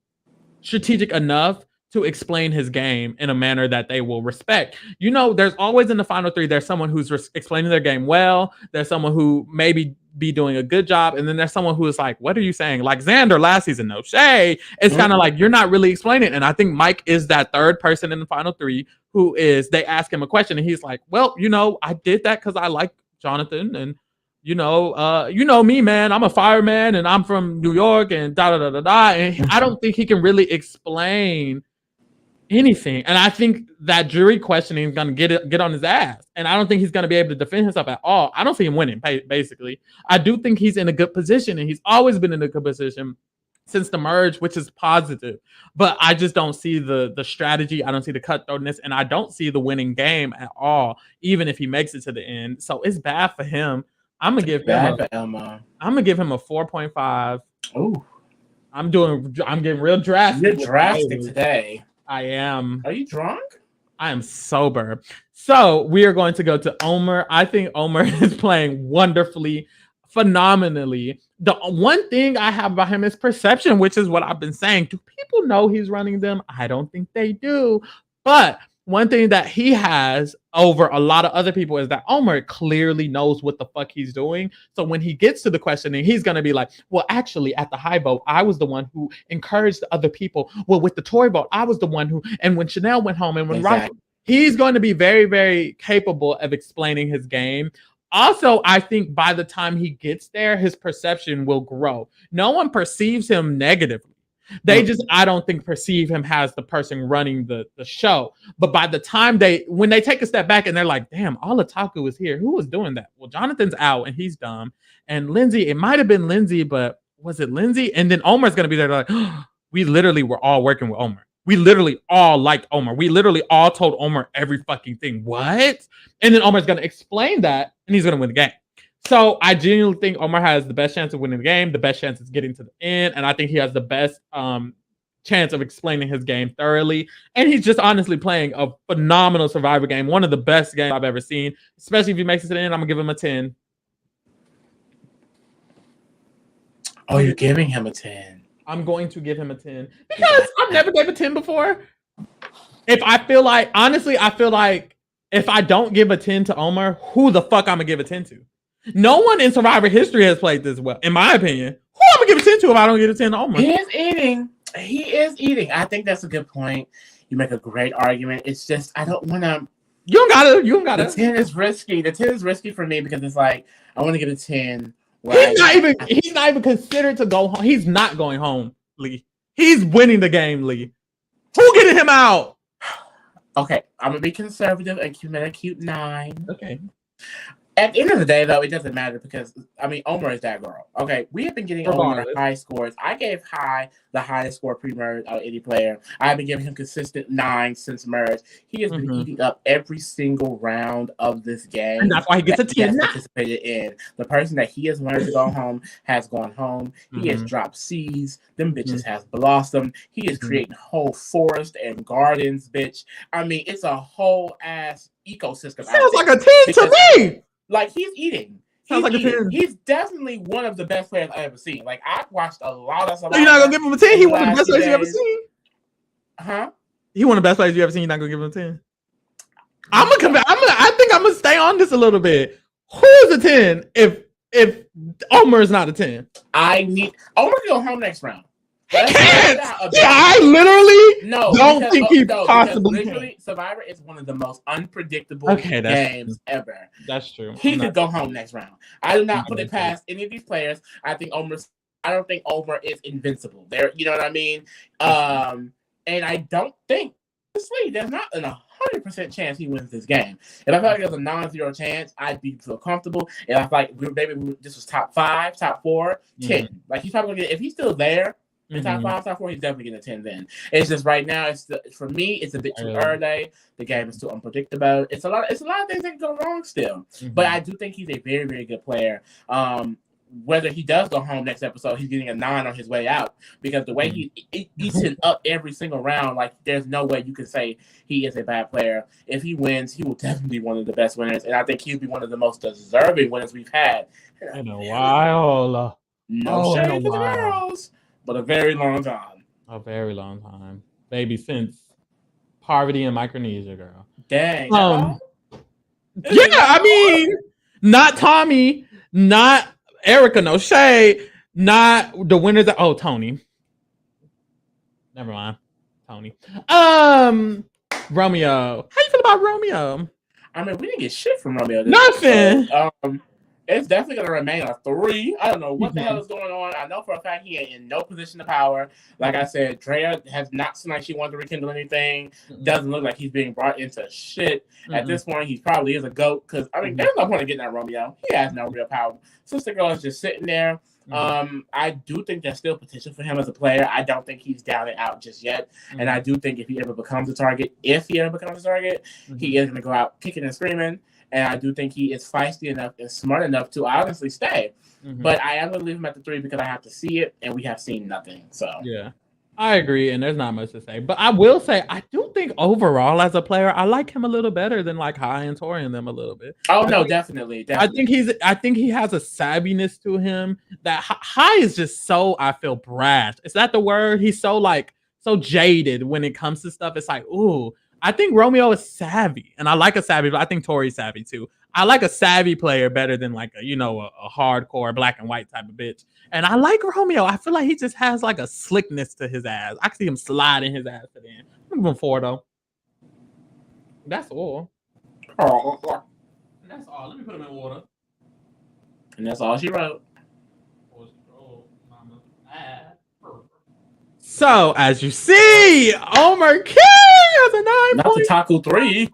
strategic enough to explain his game in a manner that they will respect. There's always in the final 3, there's someone who's explaining their game well. There's someone who maybe be doing a good job. And then there's someone who is like, what are you saying? Like Xander last season, no shade. It's kind of like, you're not really explaining. And I think Mike is that third person in the final 3 who is, they ask him a question and he's like, well, I did that because I like Jonathan and you know me, man. I'm a fireman and I'm from New York and da da da da da. And I don't think he can really explain anything. And I think that jury questioning is going to get on his ass. And I don't think he's going to be able to defend himself at all. I don't see him winning, basically. I do think he's in a good position, and he's always been in a good position since the merge, which is positive. But I just don't see the strategy. I don't see the cutthroatness, and I don't see the winning game at all, even if he makes it to the end. So it's bad for him. I'm gonna give him a 4.5. Ooh. I'm getting real drastic. You're drastic today. I am. Are you drunk? I am sober. So we are going to go to Omar. I think Omar is playing wonderfully, phenomenally. The one thing I have about him is perception, which is what I've been saying. Do people know he's running them? I don't think they do. But one thing that he has over a lot of other people is that Omar clearly knows what the fuck he's doing. So when he gets to the questioning, he's going to be like, well, actually, at the high vote, I was the one who encouraged the other people. Well, with the Tory vote, I was the one who, and when Chanel went home and when Ross, he's going to be very, very capable of explaining his game. Also, I think by the time he gets there, his perception will grow. No one perceives him negatively. They just, I don't think, perceive him as the person running the show. But by the time when they take a step back and they're like, damn, all Otaku is here. Who was doing that? Well, Jonathan's out and he's dumb. And Lindsay, it might have been Lindsay, but was it Lindsay? And then Omar's going to be there like, oh, we literally were all working with Omar. We literally all liked Omar. We literally all told Omar every fucking thing. What? And then Omar's going to explain that and he's going to win the game. So I genuinely think Omar has the best chance of winning the game, the best chance of getting to the end, and I think he has the best chance of explaining his game thoroughly. And he's just honestly playing a phenomenal Survivor game, one of the best games I've ever seen. Especially if he makes it to the end, I'm gonna give him a 10. Oh, you're giving him a 10. I'm going to give him a 10 because I've never gave a 10 before. If I feel like, honestly, I feel like if I don't give a 10 to Omar, who the fuck I'm gonna give a 10 to? No one in Survivor history has played this well, in my opinion. Who am I gonna give a 10 to if I don't get a 10 to Omar? He is eating. He is eating. I think that's a good point. You make a great argument. It's just I don't want to. You don't gotta. The 10 is risky. The 10 is risky for me because it's like I want to give a 10. He's not even considered to go home. He's not going home, Lee. He's winning the game, Lee. Who getting him out? Okay, I'm gonna be conservative and give it a cute 9. Okay. At the end of the day, though, it doesn't matter because, I mean, Omar is that girl. Okay, we have been getting Omar high scores. I gave High the highest score pre-merge out of any player. I've been giving him consistent 9 since merge. He has been eating up every single round of this game. And that's why he gets a 10. Participated in. The person that he has learned to go home has gone home. He has dropped seeds. Them bitches has blossomed. He is creating whole forest and gardens, bitch. I mean, it's a whole ass ecosystem. Sounds like a 10 to me. Like, he's eating. He's definitely one of the best players I've ever seen. Like, I've watched a lot of stuff. You're not going to give him a 10? He one of the best players you ever seen? Huh? He one of the best players you ever seen. You're not going to give him a 10? I think I'm going to stay on this a little bit. Who's a 10 if Omar is not a 10? Omar can go home next round. He can't. Yeah, I literally don't think he possibly can. Survivor is one of the most unpredictable games ever. That's true. He could go home next round. I do not put it past any of these players. I don't think Omar is invincible. There, you know what I mean? And I don't think, honestly, there's not an 100% chance he wins this game. If I felt like there's a non-zero chance, I'd feel comfortable. And I feel like this was top 5, top 4, 10. Like, he's probably gonna get, if he's still there. Top 5, top 4, he's definitely getting a 10 then. It's just right now, for me, it's a bit too early. The game is too unpredictable. It's a lot of things that can go wrong still. But I do think he's a very, very good player. Whether he does go home next episode, he's getting a 9 on his way out. Because the way he eats it up every single round, like there's no way you can say he is a bad player. If he wins, he will definitely be one of the best winners. And I think he'll be one of the most deserving winners we've had. In a while. No shade to the girls. But a very long time. A very long time. Baby, since Parvati and Micronesia, girl. Dang. Yeah, I mean, not Tommy, not Erica, no shade, not the winners of Tony. Never mind. Tony. Romeo. How you feel about Romeo? I mean, we didn't get shit from Romeo. Nothing. It's definitely going to remain a 3. I don't know what the hell is going on. I know for a fact he ain't in no position of power. Like I said, Draya has not seemed like she wanted to rekindle anything. Doesn't look like he's being brought into shit. At this point, he probably is a goat. Because, I mean, there's no point in getting that Romeo. He has no real power. Sister Girl is just sitting there. I do think there's still potential for him as a player. I don't think he's down and out just yet. And I do think if he ever becomes a target, he is going to go out kicking and screaming. And I do think he is feisty enough and smart enough to honestly stay. But I am going to leave him at the 3 because I have to see it, and we have seen nothing. So yeah, I agree, and there's not much to say. But I will say, I do think think overall as a player, I like him a little better than like High and Tori and them a little bit. Oh no, definitely. I think he has a savviness to him that High is just so, I feel, brash. Is that the word? He's so like so jaded when it comes to stuff. It's like, ooh, I think Romeo is savvy, and I like a savvy, but I think Tori's savvy too. I like a savvy player better than like a hardcore black and white type of bitch. And I like Romeo. I feel like he just has like a slickness to his ass. I can see him sliding his ass to the end. I'm moving forward though. That's all. Oh, That's all. Let me put him in water. and that's all she wrote. So, as you see, Omar King has a 9. Not the Taku 3.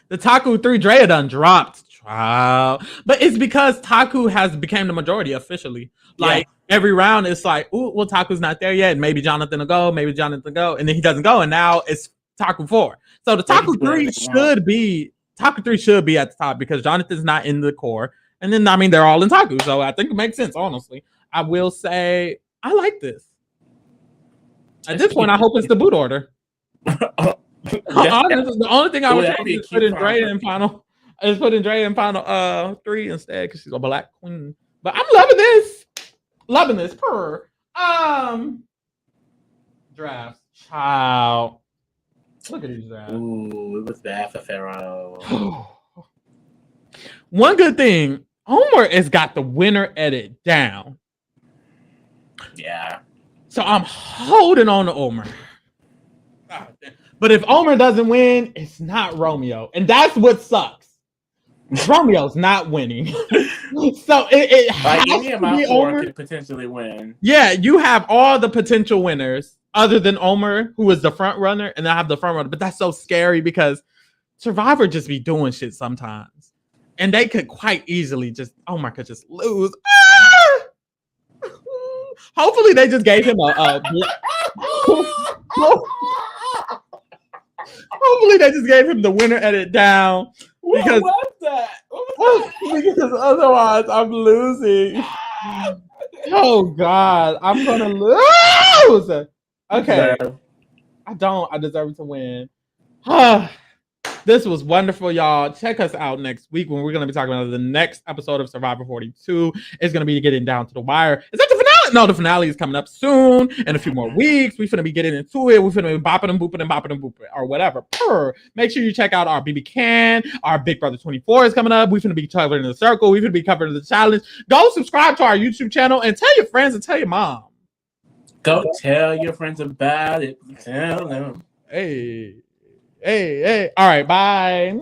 The Taku 3 Draya done dropped. Wow. But it's because Taku has become the majority officially. Like every round, it's like, ooh, well, Taku's not there yet. Maybe Jonathan will go. Maybe Jonathan will go. And then he doesn't go. And now it's Taku 4. So the Taku 3 should be at the top because Jonathan's not in the core. And then, I mean, they're all in Taku. So I think it makes sense, honestly. I will say, I like this. At this point, I hope it's the boot order. Honestly, the only thing I would change is put in Draya in final. Is put in Draya in final 3 instead because she's a black queen. But I'm loving this. Loving this. Drafts. Child. Look at these drafts. Ooh, it was bad for Pharaoh. One good thing, Omar has got the winner edit down. Yeah. So I'm holding on to Omar. But if Omar doesn't win, it's not Romeo. And that's what sucks. Romeo's not winning. So it has like any of my to be four Omar. could potentially win. Yeah, you have all the potential winners other than Omar, who is the front runner, and I have the front runner. But that's so scary because Survivor just be doing shit sometimes. And they could quite easily Omar could just lose. Hopefully they just gave him hopefully they just gave him the winner edit down. Because, what was that? Because otherwise I'm losing. Oh God, I'm gonna lose. Okay. I deserve to win. This was wonderful, y'all. Check us out next week when we're going to be talking about the next episode of Survivor 42. It's going to be getting down to the wire. Is that the finale? No, the finale is coming up soon in a few more weeks. We're going to be getting into it. We're going to be bopping and booping and bopping and booping or whatever. Make sure you check out our BB Can. Our Big Brother 24 is coming up. We're going to be covering the circle. We're going to be covering the challenge. Go subscribe to our YouTube channel and tell your friends and tell your mom. Go tell your friends about it. Tell them. Hey. All right, bye.